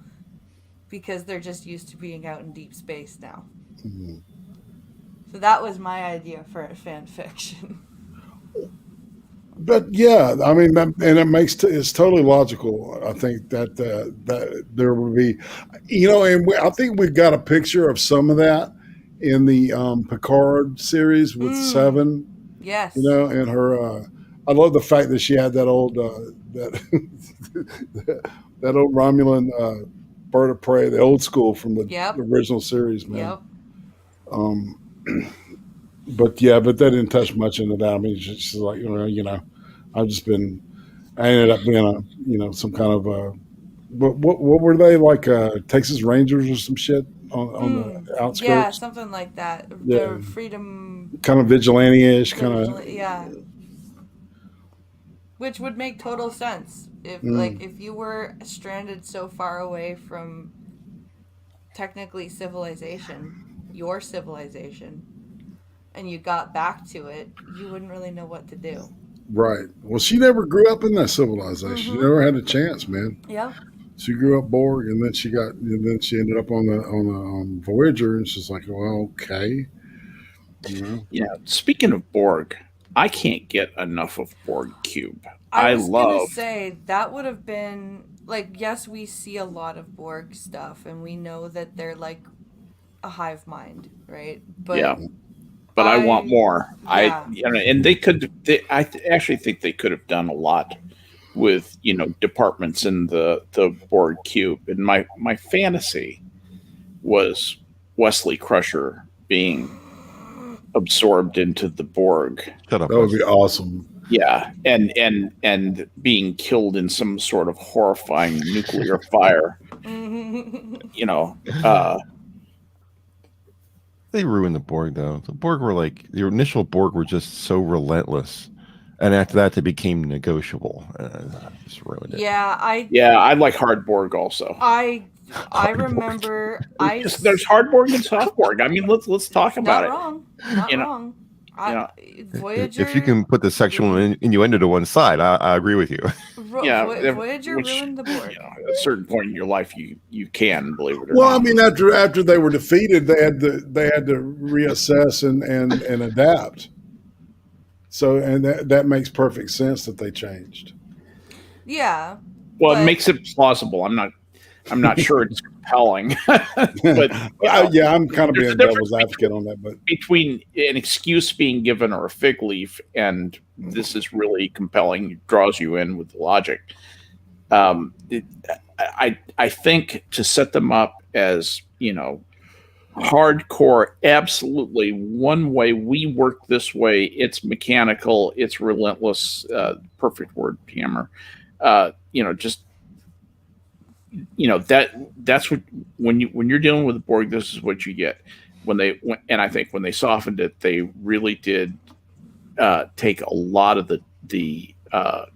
Speaker 1: because they're just used to being out in deep space now.
Speaker 2: Mhm.
Speaker 1: So that was my idea for a fan fiction.
Speaker 2: But yeah, I mean, and it makes it's totally logical. I think that that there would be, and I think we've got a picture of some of that in the Picard series with Seven.
Speaker 1: Yes.
Speaker 2: And her. I love the fact that she had that old that that old Romulan bird of prey, the old school from the
Speaker 1: Yep.
Speaker 2: original series, man.
Speaker 1: Yep.
Speaker 2: Um, but they didn't touch much into that. I mean, she's like, I've just been. I ended up being some kind of what were they like? Texas Rangers or some shit on the outskirts.
Speaker 1: Yeah, something like that.
Speaker 2: Yeah.
Speaker 1: The freedom.
Speaker 2: Kind of vigilante-ish, kind of.
Speaker 1: Yeah. Which would make total sense if if you were stranded so far away from technically civilization, your civilization, and you got back to it, you wouldn't really know what to do.
Speaker 2: Right. Well, she never grew up in that civilization. She never had a chance, man.
Speaker 1: Yeah.
Speaker 2: She grew up Borg, and then she ended up on the Voyager, and she's like, well, okay.
Speaker 3: Yeah. Speaking of Borg, I can't get enough of Borg Cube.
Speaker 1: I was gonna say that would have been like, yes, we see a lot of Borg stuff, and we know that they're like a hive mind, right? But
Speaker 3: yeah. But I want more.
Speaker 1: Yeah.
Speaker 3: And they could. I actually think they could have done a lot with departments in the Borg Cube. And my fantasy was Wesley Crusher being absorbed into the Borg.
Speaker 2: That would be awesome.
Speaker 3: Yeah, and being killed in some sort of horrifying nuclear fire.
Speaker 4: They ruined the Borg, though. The Borg were like, the initial Borg were just so relentless. And after that, they became negotiable. Just ruined it.
Speaker 1: Yeah,
Speaker 3: I like hard Borg also.
Speaker 1: I remember
Speaker 3: there's hard Borg and soft Borg. I mean, let's talk about it.
Speaker 1: Not wrong. Voyager.
Speaker 4: If you can put the sexual innuendo to one side, I agree with you.
Speaker 1: Voyager ruined the Borg.
Speaker 3: At a certain point in your life, you can, believe it or not.
Speaker 2: Well, I mean, after they were defeated, they had to reassess and adapt. So, and that makes perfect sense that they changed.
Speaker 1: Yeah.
Speaker 3: Well, it makes it plausible. I'm not sure it's compelling, but
Speaker 2: I'm kind of being devil's advocate on that. But
Speaker 3: between an excuse being given or a fig leaf, and this is really compelling, it draws you in with the logic. I think to set them up as hardcore, absolutely one way, we work this way. It's mechanical. It's relentless. Perfect word, Hammer. That's what when you're dealing with the Borg, this is what you get. And I think when they softened it, they really did take a lot of the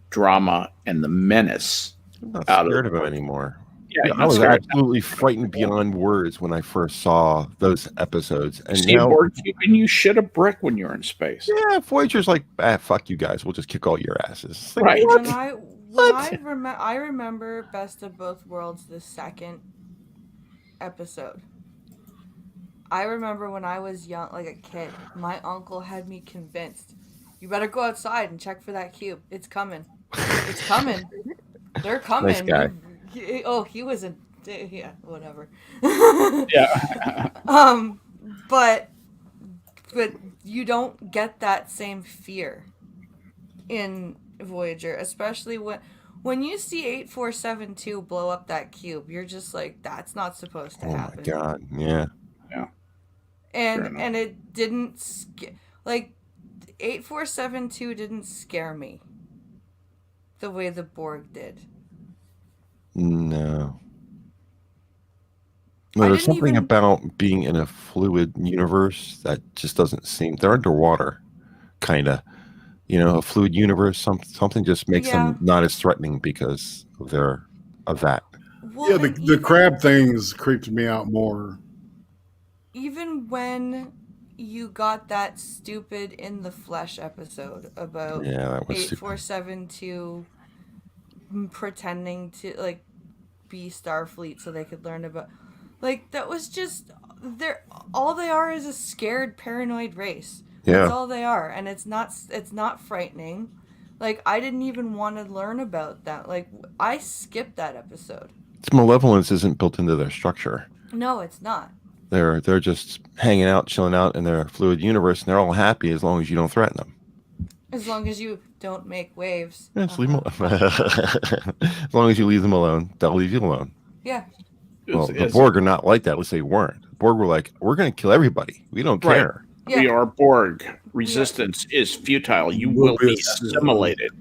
Speaker 3: drama and the menace
Speaker 4: I'm not
Speaker 3: out
Speaker 4: scared of it anymore.
Speaker 3: Yeah,
Speaker 4: I was absolutely frightened beyond words when I first saw those episodes. And
Speaker 3: see a Borg cube and you shit a brick when you're in space.
Speaker 4: Yeah, Voyager's like, fuck you guys, we'll just kick all your asses. Like,
Speaker 3: right.
Speaker 1: I remember Best of Both Worlds, the second episode. I remember when I was young, like a kid, my uncle had me convinced, you better go outside and check for that cube. It's coming. It's coming. They're coming.
Speaker 4: Nice guy.
Speaker 1: He was a... Yeah, whatever.
Speaker 3: Yeah.
Speaker 1: But you don't get that same fear in Voyager, especially when you see 8472 blow up that cube. You're just like, that's not supposed to happen.
Speaker 4: Oh my god, yeah.
Speaker 1: And it didn't like 8472 didn't scare me the way the Borg did.
Speaker 4: No. There's something about being in a fluid universe that just doesn't seem. They're underwater, kind of. A fluid universe. Something just makes them not as threatening because of that.
Speaker 2: Well, the crab things creeped me out more.
Speaker 1: Even when you got that stupid In the Flesh episode about 8472 pretending to like be Starfleet so they could learn about, like, that was just all they are is a scared, paranoid race. That's all they are, and it's not frightening. Like, I didn't even want to learn about that. Like, I skipped that episode.
Speaker 4: Its malevolence isn't built into their structure.
Speaker 1: No, it's not.
Speaker 4: They're just hanging out, chilling out in their fluid universe, and they're all happy as long as you don't threaten them.
Speaker 1: As long as you don't make waves.
Speaker 4: Yeah, leave them as long as you leave them alone, they'll leave you alone.
Speaker 1: Yeah.
Speaker 4: Well, the Borg are not like that. At least they weren't. The Borg were like, we're going to kill everybody. We don't care.
Speaker 1: Yeah.
Speaker 3: We are Borg. Resistance is futile. You will be assimilated.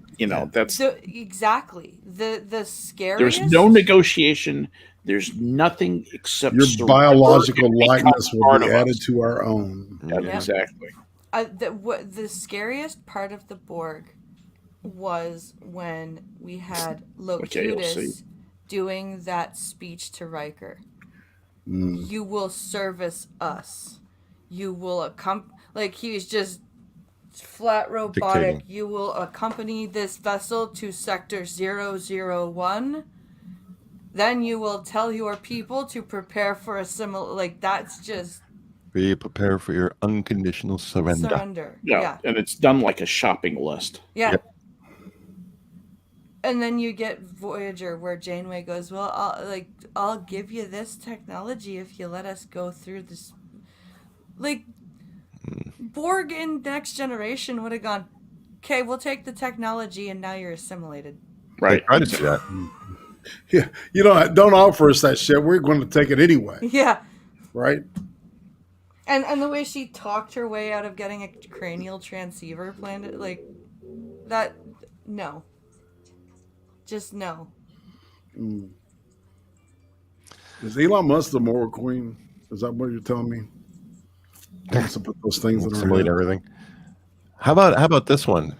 Speaker 3: That's
Speaker 1: exactly the scariest.
Speaker 3: There's no negotiation. There's nothing except
Speaker 2: your biological likeness will be added to our own.
Speaker 3: Exactly.
Speaker 1: The scariest part of the Borg was when we had Locutus doing that speech to Riker. You will service us. You will like he was just flat robotic.
Speaker 4: Dictating.
Speaker 1: You will accompany this vessel to Sector 001. Then you will tell your people to prepare for a similar. Like, that's just.
Speaker 4: Be prepared for your unconditional surrender.
Speaker 3: Yeah, and it's done like a shopping list.
Speaker 1: Yeah.
Speaker 4: Yep.
Speaker 1: And then you get Voyager, where Janeway goes, "Well, I'll give you this technology if you let us go through this." Like, Borg in Next Generation would have gone, "Okay, we'll take the technology, and now you're assimilated."
Speaker 3: Right.
Speaker 4: Try to do that.
Speaker 2: Yeah, don't offer us that shit. We're going to take it anyway.
Speaker 1: Yeah.
Speaker 2: Right.
Speaker 1: And the way she talked her way out of getting a cranial transceiver planted, like that, no. Just no.
Speaker 2: Is Elon Musk the moral queen? Is that what you're telling me? Wants to put those things in
Speaker 4: Simulate everything. How about this one?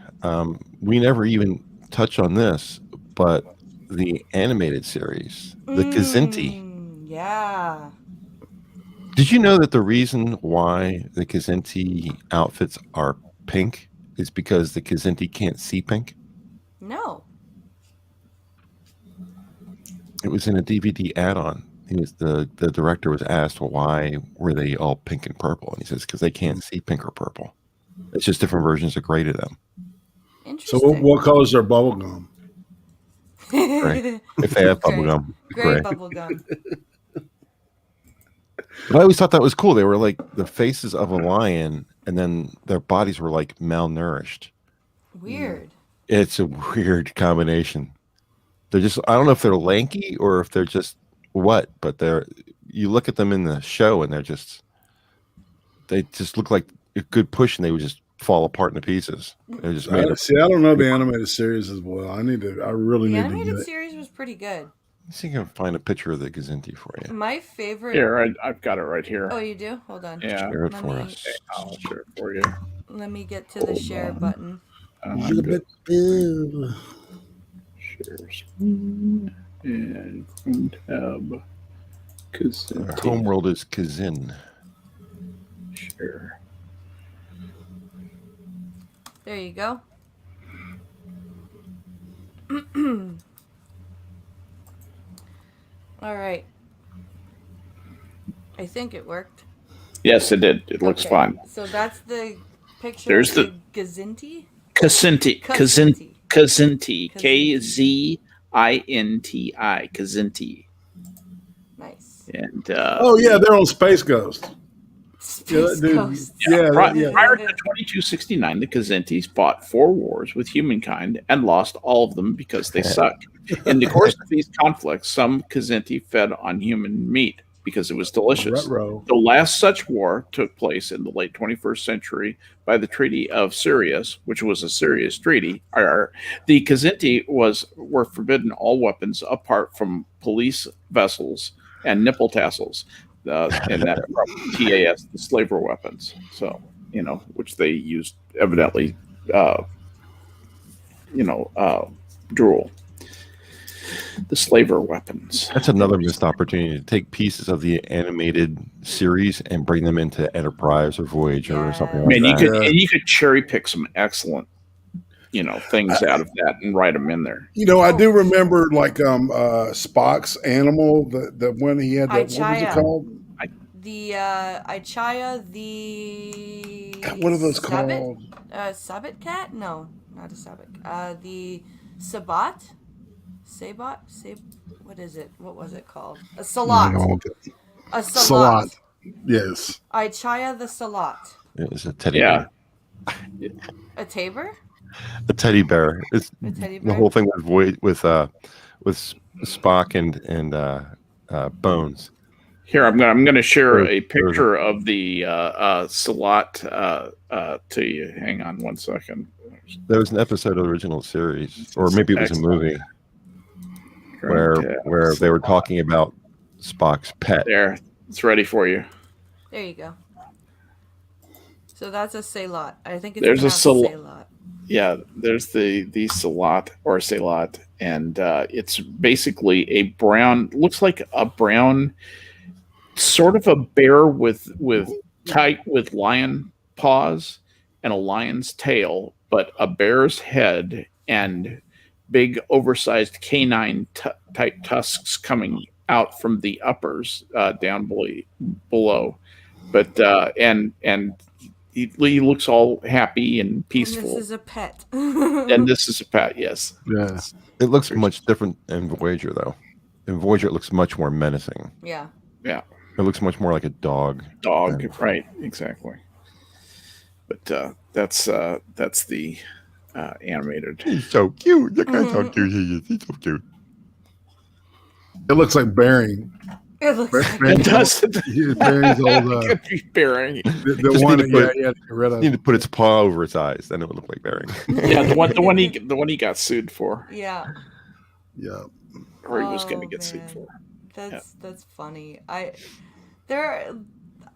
Speaker 4: We never even touch on this, but the animated series, the Kazanti.
Speaker 1: Yeah.
Speaker 4: Did you know that the reason why the Kazanti outfits are pink is because the Kazanti can't see pink?
Speaker 1: No.
Speaker 4: It was in a DVD add-on. The director was asked, well, why were they all pink and purple? And he says, because they can't see pink or purple. It's just different versions of gray to them.
Speaker 1: Interesting.
Speaker 2: So what color is their bubble gum?
Speaker 4: Gray. If they have bubble gum.
Speaker 1: Gray bubble gum.
Speaker 4: But I always thought that was cool. They were like the faces of a lion, and then their bodies were like malnourished.
Speaker 1: Weird.
Speaker 4: It's a weird combination. They're just, I don't know if they're lanky or if they're just what, but you look at them in the show and they just look like a good push and they would just fall apart into pieces. They're just made
Speaker 2: See, I don't know the animated series as well. I really need to
Speaker 1: The
Speaker 2: get
Speaker 1: animated
Speaker 2: it.
Speaker 1: series was pretty good.
Speaker 4: Let's see if I can find a picture of the Kazanti for you.
Speaker 1: My favorite.
Speaker 3: Here, I've got it right here.
Speaker 1: Oh, you do? Hold on.
Speaker 3: Yeah.
Speaker 4: Share it for us.
Speaker 3: I'll share it for you.
Speaker 1: Let me get to the share button.
Speaker 3: Share screen and Chrome tab.
Speaker 4: Our homeworld is Kazin.
Speaker 3: Share.
Speaker 1: There you go. All right. I think it worked.
Speaker 3: Yes, it did. It looks fine.
Speaker 1: So that's the picture
Speaker 3: There's
Speaker 1: of the Kazanti?
Speaker 3: Kazanti.
Speaker 1: Kazanti.
Speaker 3: Kazanti. Kazanti. Kazanti.
Speaker 1: Nice.
Speaker 3: And
Speaker 2: They're on Space Ghost.
Speaker 1: Space Ghost.
Speaker 3: Prior to 2269, the Kazantis fought 4 wars with humankind and lost all of them because they sucked. In the course of these conflicts, some Kazanti fed on human meat because it was delicious. The last such war took place in the late 21st century by the Treaty of Sirius, which was a serious treaty. The Kazanti were forbidden all weapons apart from police vessels and nipple tassels. and that from TAS, the slaver weapons. So which they used evidently, Drool, the slaver weapons.
Speaker 4: That's another missed opportunity to take pieces of the animated series and bring them into Enterprise or Voyager or something like
Speaker 3: Man,
Speaker 4: that.
Speaker 3: you could cherry pick some excellent, things out of that and write them in there.
Speaker 2: I do remember like Spock's animal, the one he had. What was it called?
Speaker 1: The Ichaya, the
Speaker 2: What are those called?
Speaker 1: Sabbat cat? No, not a Sabbat. The Sabat? Sabat? What is it? What was it called? A Salat. A Salat.
Speaker 2: Salat. Yes.
Speaker 1: Ichaya the Salat.
Speaker 4: It was a teddy bear.
Speaker 1: A Tabor?
Speaker 4: A teddy bear. It's
Speaker 1: a teddy bear?
Speaker 4: The whole thing with Spock and Bones.
Speaker 3: Here, I'm going to share a picture of the Salat to you. Hang on one second.
Speaker 4: There was an episode of the original series, or maybe it was a movie, where they were talking about Spock's pet.
Speaker 3: There, it's ready for you.
Speaker 1: There you go. So that's a Salat. I think it's
Speaker 3: there's a
Speaker 1: Salat.
Speaker 3: Yeah, there's the Salat or Salat, and it's basically a brown. Looks like a brown, sort of a bear with lion paws and a lion's tail, but a bear's head and big oversized canine type tusks coming out from the uppers down below. But and he looks all happy and peaceful.
Speaker 1: And this is a pet.
Speaker 3: And this is a pet, yes.
Speaker 2: Yeah.
Speaker 4: It looks much different in Voyager, though. In Voyager, it looks much more menacing.
Speaker 1: Yeah.
Speaker 3: Yeah.
Speaker 4: It looks much more like a dog.
Speaker 3: Right, exactly. But that's the animated.
Speaker 4: He's so cute. Look how cute he is. He's so cute.
Speaker 2: It looks like Bering.
Speaker 1: It looks like
Speaker 3: It does.
Speaker 2: Bering's old.
Speaker 3: Bering.
Speaker 2: The one that you had to get rid of.
Speaker 4: You need to put its paw over its eyes, then it would look like Bering.
Speaker 3: Yeah, the one he got sued for.
Speaker 1: Yeah.
Speaker 2: Yeah.
Speaker 3: Or he was going to get sued for.
Speaker 1: That's funny. I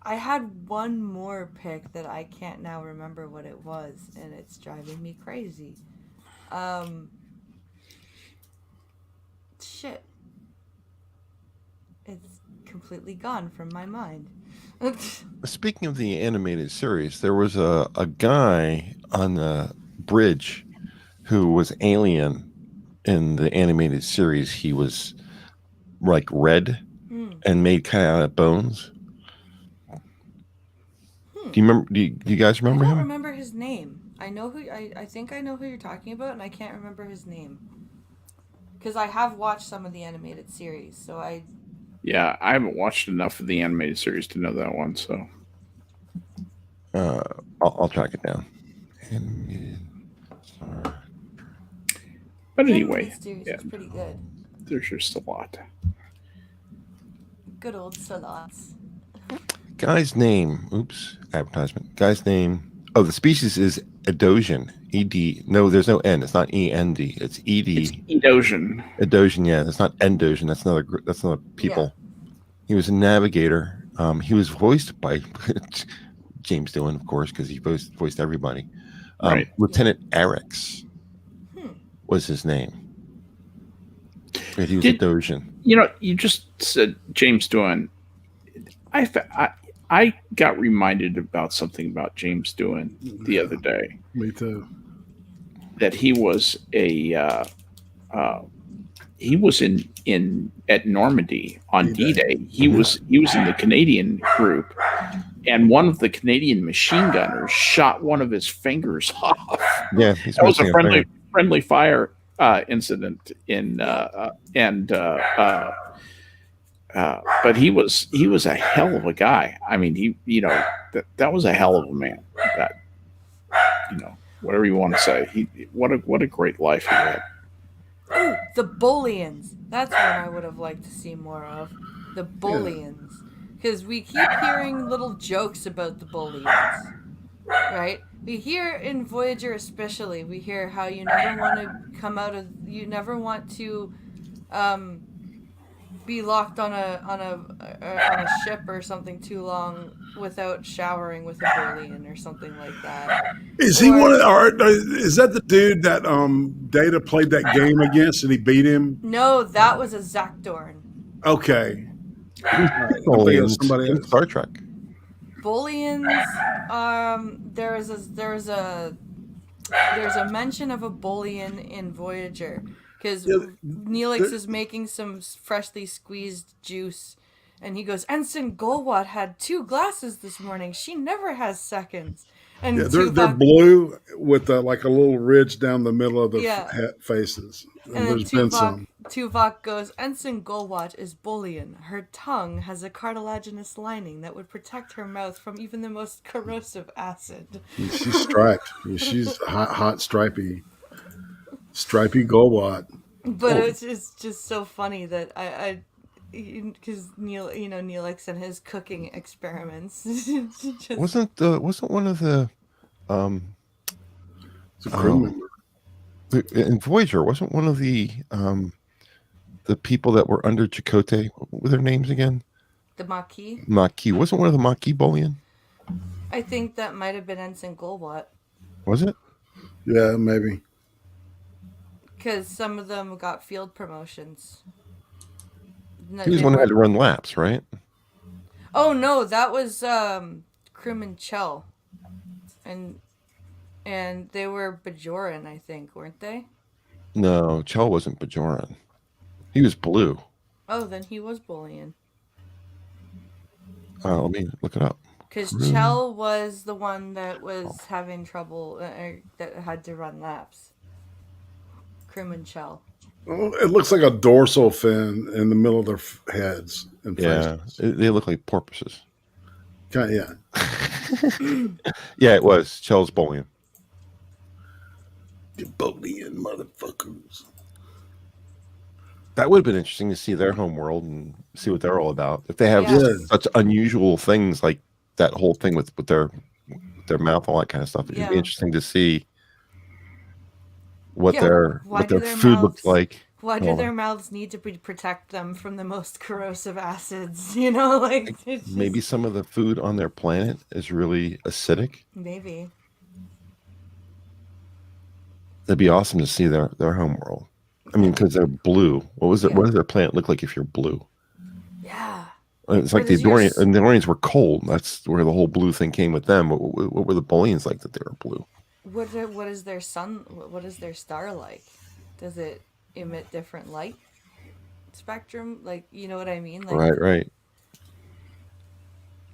Speaker 1: had one more pick that I can't now remember what it was, and it's driving me crazy. Shit. It's completely gone from my mind.
Speaker 4: Speaking of the animated series, there was a guy on the bridge who was alien in the animated series. He was like red and made kind of out of bones. Do you remember? Do you guys remember him?
Speaker 1: I don't remember his name. I know who. I think I know who you're talking about, and I can't remember his name because I have watched some of the animated series. So I.
Speaker 3: Yeah, I haven't watched enough of the animated series to know that one. So.
Speaker 4: I'll track it down.
Speaker 3: But anyway,
Speaker 1: series is pretty good.
Speaker 3: There's your Salat.
Speaker 1: Good old Salats.
Speaker 4: Guy's name. Oops. Advertisement. Guy's name. Oh, the species is Edosian. ED. No, there's no N. It's not END. It's ED.
Speaker 3: It's Edosian.
Speaker 4: Edosian. Yeah, that's not Endosian. That's another people. Yeah. He was a navigator. He was voiced by James Doohan, of course, because he voiced everybody.
Speaker 3: Right.
Speaker 4: Lieutenant Eric's was his name. But he was Edosian.
Speaker 3: You just said James Doohan. I got reminded about something about James Doohan the other day.
Speaker 2: Me too.
Speaker 3: That he was in at Normandy on D-Day. He was in the Canadian group, and one of the Canadian machine gunners shot one of his fingers off.
Speaker 4: Yeah,
Speaker 3: that was a friendly fire incident but he was a hell of a guy. I mean, that was a hell of a man. That, whatever you want to say, what a great life he had.
Speaker 1: Ooh, the Bullions. That's what I would have liked to see more of. The Bullions, because we keep hearing little jokes about the Bullions, right? We hear in Voyager especially, we hear how you never want to be locked on a ship or something too long without showering with a Bullion or something like that.
Speaker 2: Is he one
Speaker 1: Or
Speaker 2: of? Or is that the dude that Data played that game against and he beat him?
Speaker 1: no, that was a Zakdorn.
Speaker 2: Okay,
Speaker 4: Who's
Speaker 2: all right. I'm thinking of
Speaker 4: Bullions
Speaker 2: somebody
Speaker 4: in
Speaker 2: else.
Speaker 4: Star Trek?
Speaker 1: Bullions. There's a mention of a Bullion in Voyager because
Speaker 2: Yeah,
Speaker 1: Neelix is making some freshly squeezed juice, and he goes, "Ensign Golwat had 2 glasses this morning. She never has seconds." And
Speaker 2: yeah, they're
Speaker 1: Tuvok,
Speaker 2: blue with like a little ridge down the middle of their
Speaker 1: yeah,
Speaker 2: faces.
Speaker 1: and then
Speaker 2: There's been some.
Speaker 1: Tuvok goes, "Ensign Golwat is Bullion. Her tongue has a cartilaginous lining that would protect her mouth from even the most corrosive acid."
Speaker 2: She's striped. She's hot, stripy Golwat.
Speaker 1: But it's just so funny that because Neelix and his cooking experiments. Just,
Speaker 4: Wasn't one of the
Speaker 2: It's a crew member.
Speaker 4: in Voyager? Wasn't one of the people that were under Chakotay? What were their names again?
Speaker 1: the Marquis.
Speaker 4: Marquis. Wasn't one of the Marquis Bullion?
Speaker 1: I think that might have been Ensign Golwat
Speaker 4: Was it?
Speaker 2: Yeah, maybe.
Speaker 1: because some of them got field promotions. No,
Speaker 4: He was
Speaker 1: they
Speaker 4: one that had to
Speaker 1: weren't-
Speaker 4: run laps, right?
Speaker 1: Oh no, that was Crewman Chell, and they were Bajoran, I think, weren't they?
Speaker 4: No, Chell wasn't Bajoran. He was blue.
Speaker 1: Oh, then he was Bullion.
Speaker 4: Let me look it up.
Speaker 1: Because Chell was the one that was having trouble, that had to run laps. Crewman Chell.
Speaker 2: Well, it looks like a dorsal fin in the middle of their heads and
Speaker 4: Yeah,
Speaker 2: faces.
Speaker 4: they look like porpoises.
Speaker 2: Yeah.
Speaker 4: Yeah, it was Chell's Bullion.
Speaker 2: You Bullion motherfuckers.
Speaker 4: That would have been interesting to see their home world and see what they're all about. If they have
Speaker 1: Yeah.
Speaker 4: such unusual things like that whole thing with their mouth, all that kind of stuff, it'd
Speaker 1: Yeah.
Speaker 4: be interesting to see what
Speaker 1: Yeah,
Speaker 4: their
Speaker 1: why
Speaker 4: what
Speaker 1: do
Speaker 4: their
Speaker 1: their
Speaker 4: food
Speaker 1: mouths-
Speaker 4: looks like.
Speaker 1: Why do their mouths need to protect them from the most corrosive acids? You know, like it's just,
Speaker 4: Maybe some of the food on their planet is really acidic.
Speaker 1: maybe.
Speaker 4: That'd be awesome to see their home world. I mean, because they're blue. What does their planet look like if you're blue?
Speaker 1: Yeah.
Speaker 4: It's like
Speaker 1: Or
Speaker 4: the
Speaker 1: does yours-
Speaker 4: Andorians, and the Andorians were cold. That's where the whole blue thing came with them. What were the Bullions like that they were blue?
Speaker 1: What is their sun? What is their star like? Does it emit different light spectrum? Like, you know what I mean? Like,
Speaker 4: Right.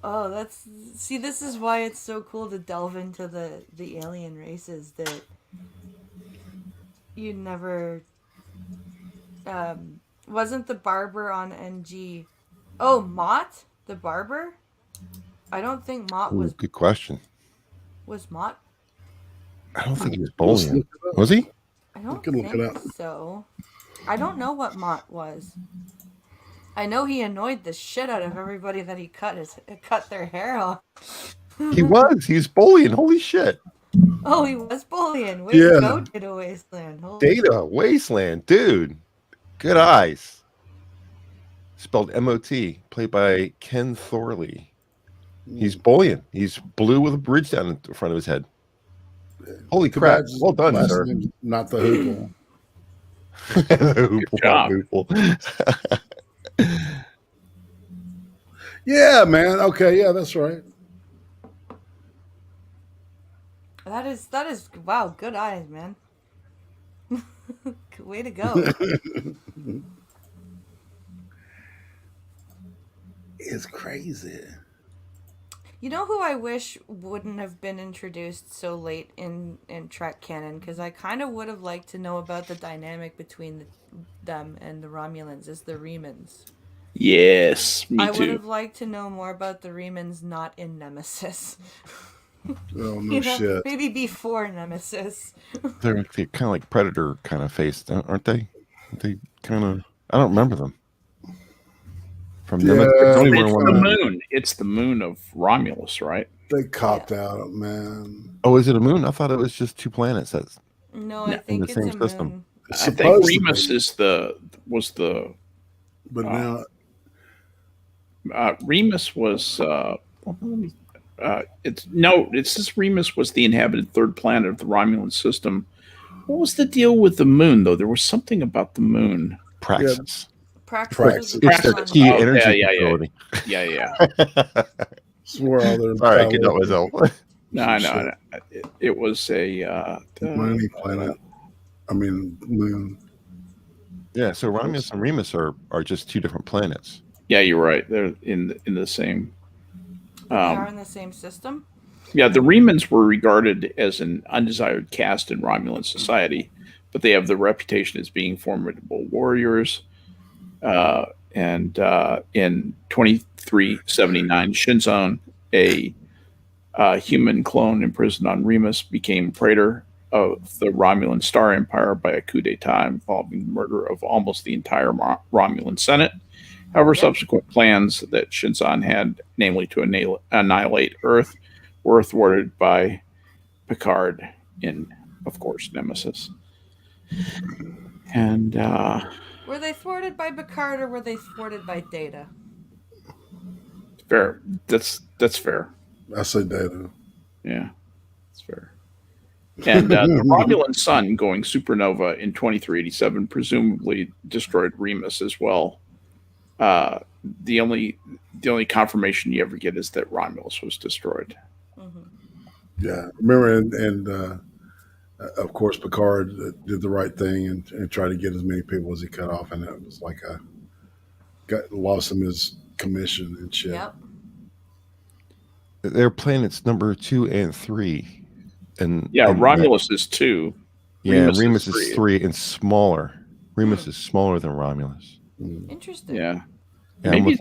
Speaker 1: oh, this is why it's so cool to delve into the alien races that you never. Wasn't the barber on NG? Oh, Mott, the barber. I don't think Mott
Speaker 4: Ooh,
Speaker 1: was
Speaker 4: good question.
Speaker 1: Mott.
Speaker 4: I don't think he was
Speaker 2: Let's
Speaker 4: Bullion.
Speaker 2: look it up.
Speaker 4: Was he?
Speaker 1: I don't
Speaker 2: can look it
Speaker 1: think
Speaker 2: up.
Speaker 1: so. I don't know what Mott was. I know he annoyed the shit out of everybody that he cut their hair off.
Speaker 4: He was. He's Bullion. Holy shit.
Speaker 1: Oh, he was Bullion. Way
Speaker 2: Yeah.
Speaker 1: to go, Data Wasteland. Holy
Speaker 4: Data Wasteland, dude. Good eyes. Spelled M-O-T, played by Ken Thorley. He's Bullion. He's blue with a bridge down in front of his head. Holy crap.
Speaker 2: Badge's
Speaker 4: Well done,
Speaker 2: last
Speaker 4: sir.
Speaker 2: name's not the Hoople.
Speaker 4: Good
Speaker 3: job.
Speaker 2: Yeah, man. Okay, yeah, that's right.
Speaker 1: That is wow, good eyes, man. Way to go.
Speaker 2: It's crazy.
Speaker 1: You know who I wish wouldn't have been introduced so late in Trek canon? Because I kind of would have liked to know about the dynamic between them and the Romulans, is the Remans.
Speaker 3: Yes, me
Speaker 1: I would
Speaker 3: too.
Speaker 1: have liked to know more about the Remans not in Nemesis.
Speaker 2: Oh, no
Speaker 1: You know,
Speaker 2: shit.
Speaker 1: maybe before Nemesis.
Speaker 4: They're kind of like Predator kind of faced, aren't they? They kind of, I don't remember them. From
Speaker 2: Yeah.
Speaker 4: Nemesis. I don't even
Speaker 3: It's the
Speaker 4: remember-
Speaker 3: moon. It's the moon of Romulus, right?
Speaker 2: They copped out, man.
Speaker 4: Oh, is it a moon? I thought it was just 2 planets.
Speaker 1: No,
Speaker 3: No,
Speaker 1: I think
Speaker 4: the
Speaker 1: it's
Speaker 4: same
Speaker 1: a
Speaker 4: system.
Speaker 1: moon.
Speaker 3: I think
Speaker 2: Supposedly.
Speaker 3: Remus was the
Speaker 2: But now,
Speaker 3: Remus was. It says Remus was the inhabited third planet of the Romulan system. What was the deal with the moon, though? There was something about the moon.
Speaker 4: Praxis.
Speaker 1: Praxis was the
Speaker 4: It's their
Speaker 1: one.
Speaker 4: key
Speaker 3: Oh,
Speaker 4: energy
Speaker 3: yeah.
Speaker 4: facility.
Speaker 3: Yeah.
Speaker 2: swore all their
Speaker 4: Sorry, I could not myself.
Speaker 3: No. It was a
Speaker 2: mining planet. I mean, moon.
Speaker 4: Yeah, so Romulus and Remus are just two different planets.
Speaker 3: Yeah, you're right. They're in the same.
Speaker 1: They are in the same system.
Speaker 3: Yeah, the Remans were regarded as an undesired caste in Romulan society, but they have the reputation as being formidable warriors. And in 2379, Shinzon, a human clone imprisoned on Remus, became praetor of the Romulan Star Empire by a coup d'etat involving the murder of almost the entire Romulan Senate. However, subsequent plans that Shinzon had, namely to annihilate Earth, were thwarted by Picard in, of course, Nemesis. And
Speaker 1: were they thwarted by Picard or were they thwarted by Data?
Speaker 3: Fair. That's fair.
Speaker 2: I say Data.
Speaker 3: Yeah, that's fair. And the Romulan sun going supernova in 2387 presumably destroyed Remus as well. The only confirmation you ever get is that Romulus was destroyed.
Speaker 1: Mm-hmm.
Speaker 2: Yeah, remember, and of course Picard did the right thing and tried to get as many people as he cut off, and it was like lost him his commission and shit.
Speaker 1: Yep.
Speaker 4: They're planets number 2 and 3, and
Speaker 3: Romulus is 2.
Speaker 4: Yeah, Remus is 3 and smaller. Remus is smaller than Romulus.
Speaker 1: Interesting.
Speaker 3: Yeah.
Speaker 4: Maybe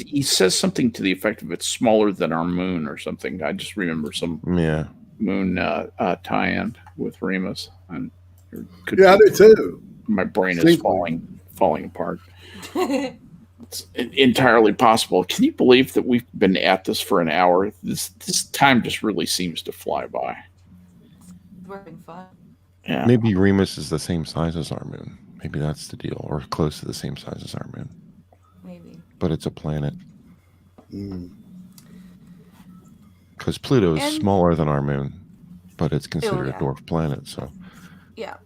Speaker 3: he says something to the effect of it's smaller than our moon or something. I just remember some moon tie-in with Remus. And
Speaker 2: I do too.
Speaker 3: My brain is falling apart. It's entirely possible. Can you believe that we've been at this for an hour? This time just really seems to fly by.
Speaker 1: We're having fun.
Speaker 3: Yeah.
Speaker 4: Maybe Remus is the same size as our moon. Maybe that's the deal, or close to the same size as our moon.
Speaker 1: Maybe.
Speaker 4: But it's a planet. Because Pluto is smaller than our moon, but it's considered a dwarf planet. So.
Speaker 1: Yeah.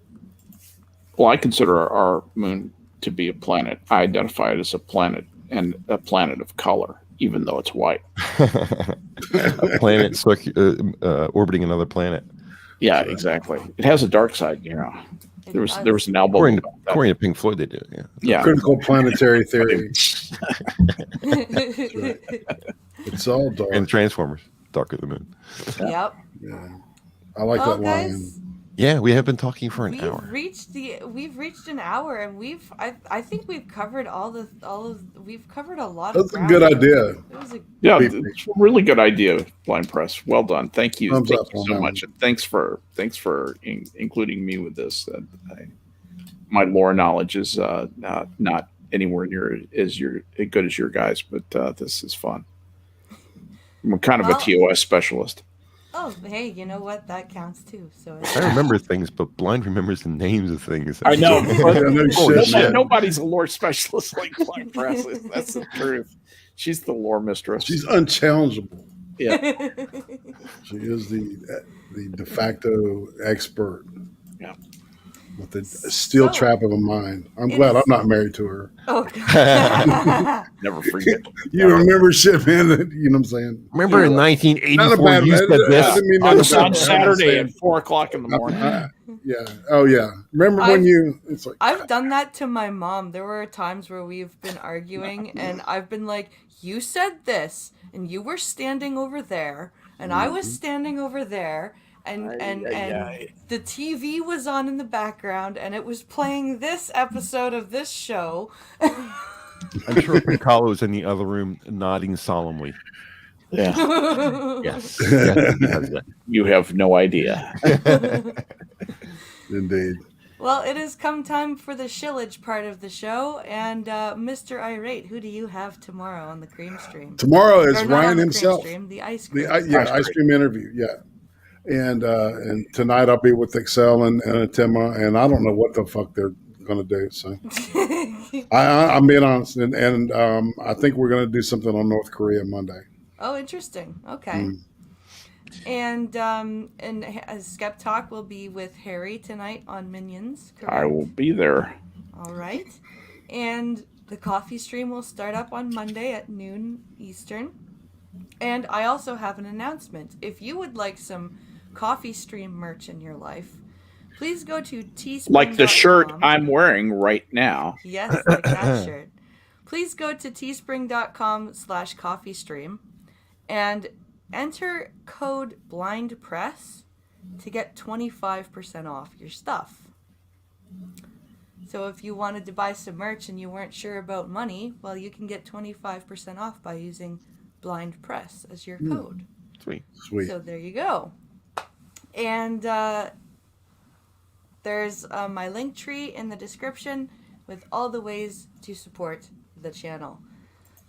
Speaker 3: Well, I consider our moon to be a planet. I identify it as a planet, and a planet of color, even though it's white.
Speaker 4: A planet orbiting another planet.
Speaker 3: Yeah, exactly. It has a dark side, There was an album
Speaker 4: according to Pink Floyd, they do.
Speaker 3: Yeah.
Speaker 2: Critical planetary theory. It's all dark.
Speaker 4: And Transformers, Dark of the Moon.
Speaker 1: Yep.
Speaker 2: Yeah, I like that line.
Speaker 1: Guys,
Speaker 4: yeah, we have been talking for an hour.
Speaker 1: We've reached an hour, and I think we've covered we've covered a lot.
Speaker 2: That's a good idea.
Speaker 3: It's a really good idea, Blind Press. Well done. Thank you.
Speaker 2: Thumbs
Speaker 3: Thank
Speaker 2: up
Speaker 3: you
Speaker 2: on
Speaker 3: so
Speaker 2: that
Speaker 3: much. And thanks for including me with this. My lore knowledge is not anywhere near as good as your guys, but this is fun. I'm kind of a TOS specialist.
Speaker 1: Oh, hey, you know what? That counts too. So
Speaker 4: I remember things, but Blind remembers the names of things.
Speaker 3: I know.
Speaker 2: Shit.
Speaker 3: Nobody's a lore specialist like Blind Press. That's the truth. She's the lore mistress.
Speaker 2: She's unchallengeable.
Speaker 3: Yeah.
Speaker 2: She is the de facto expert.
Speaker 3: Yeah.
Speaker 2: With the steel trap of a mind. I'm glad I'm not married to her.
Speaker 1: Oh, God.
Speaker 3: Never forget.
Speaker 2: You remember shit, man. You know what I'm saying?
Speaker 4: Remember in 1984, you said this
Speaker 3: on Saturday at 4:00 in the morning.
Speaker 2: Yeah. Oh, yeah. Remember when it's like,
Speaker 1: I've done that to my mom. There were times where we've been arguing, and I've been like, you said this, and you were standing over there, and I was standing over there. And the TV was on in the background, and it was playing this episode of this show.
Speaker 4: I'm sure Piccolo was in the other room nodding solemnly.
Speaker 3: Yeah.
Speaker 4: Yes.
Speaker 3: You have no idea.
Speaker 2: Indeed.
Speaker 1: Well, it has come time for the shillage part of the show, and Mr. Irate, who do you have tomorrow on the cream stream?
Speaker 2: Tomorrow is Ryan himself.
Speaker 1: The ice cream.
Speaker 2: Ice cream interview. Yeah. And tonight I'll be with Excel and Atima, and I don't know what the fuck they're gonna do. So I'm being honest, and I think we're going to do something on North Korea Monday.
Speaker 1: Oh, interesting. Okay. And Skep Talk will be with Harry tonight on Minions, correct?
Speaker 3: I will be there.
Speaker 1: All right. And the coffee stream will start up on Monday at noon Eastern. And I also have an announcement. If you would like some coffee stream merch in your life, please go to teespring.com.
Speaker 3: Like the shirt I'm wearing right now.
Speaker 1: Yes, like that shirt. Please go to teespring.com/coffeestream and enter code BLINDPRESS to get 25% off your stuff. So if you wanted to buy some merch and you weren't sure about money, well, you can get 25% off by using BLINDPRESS as your code.
Speaker 4: Sweet.
Speaker 1: So there you go. And there's my link tree in the description with all the ways to support the channel.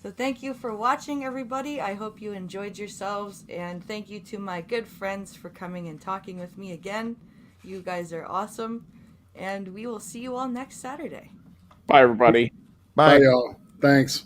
Speaker 1: So thank you for watching, everybody. I hope you enjoyed yourselves, and thank you to my good friends for coming and talking with me again. You guys are awesome, and we will see you all next Saturday.
Speaker 3: Bye, everybody.
Speaker 2: Bye, y'all. Thanks.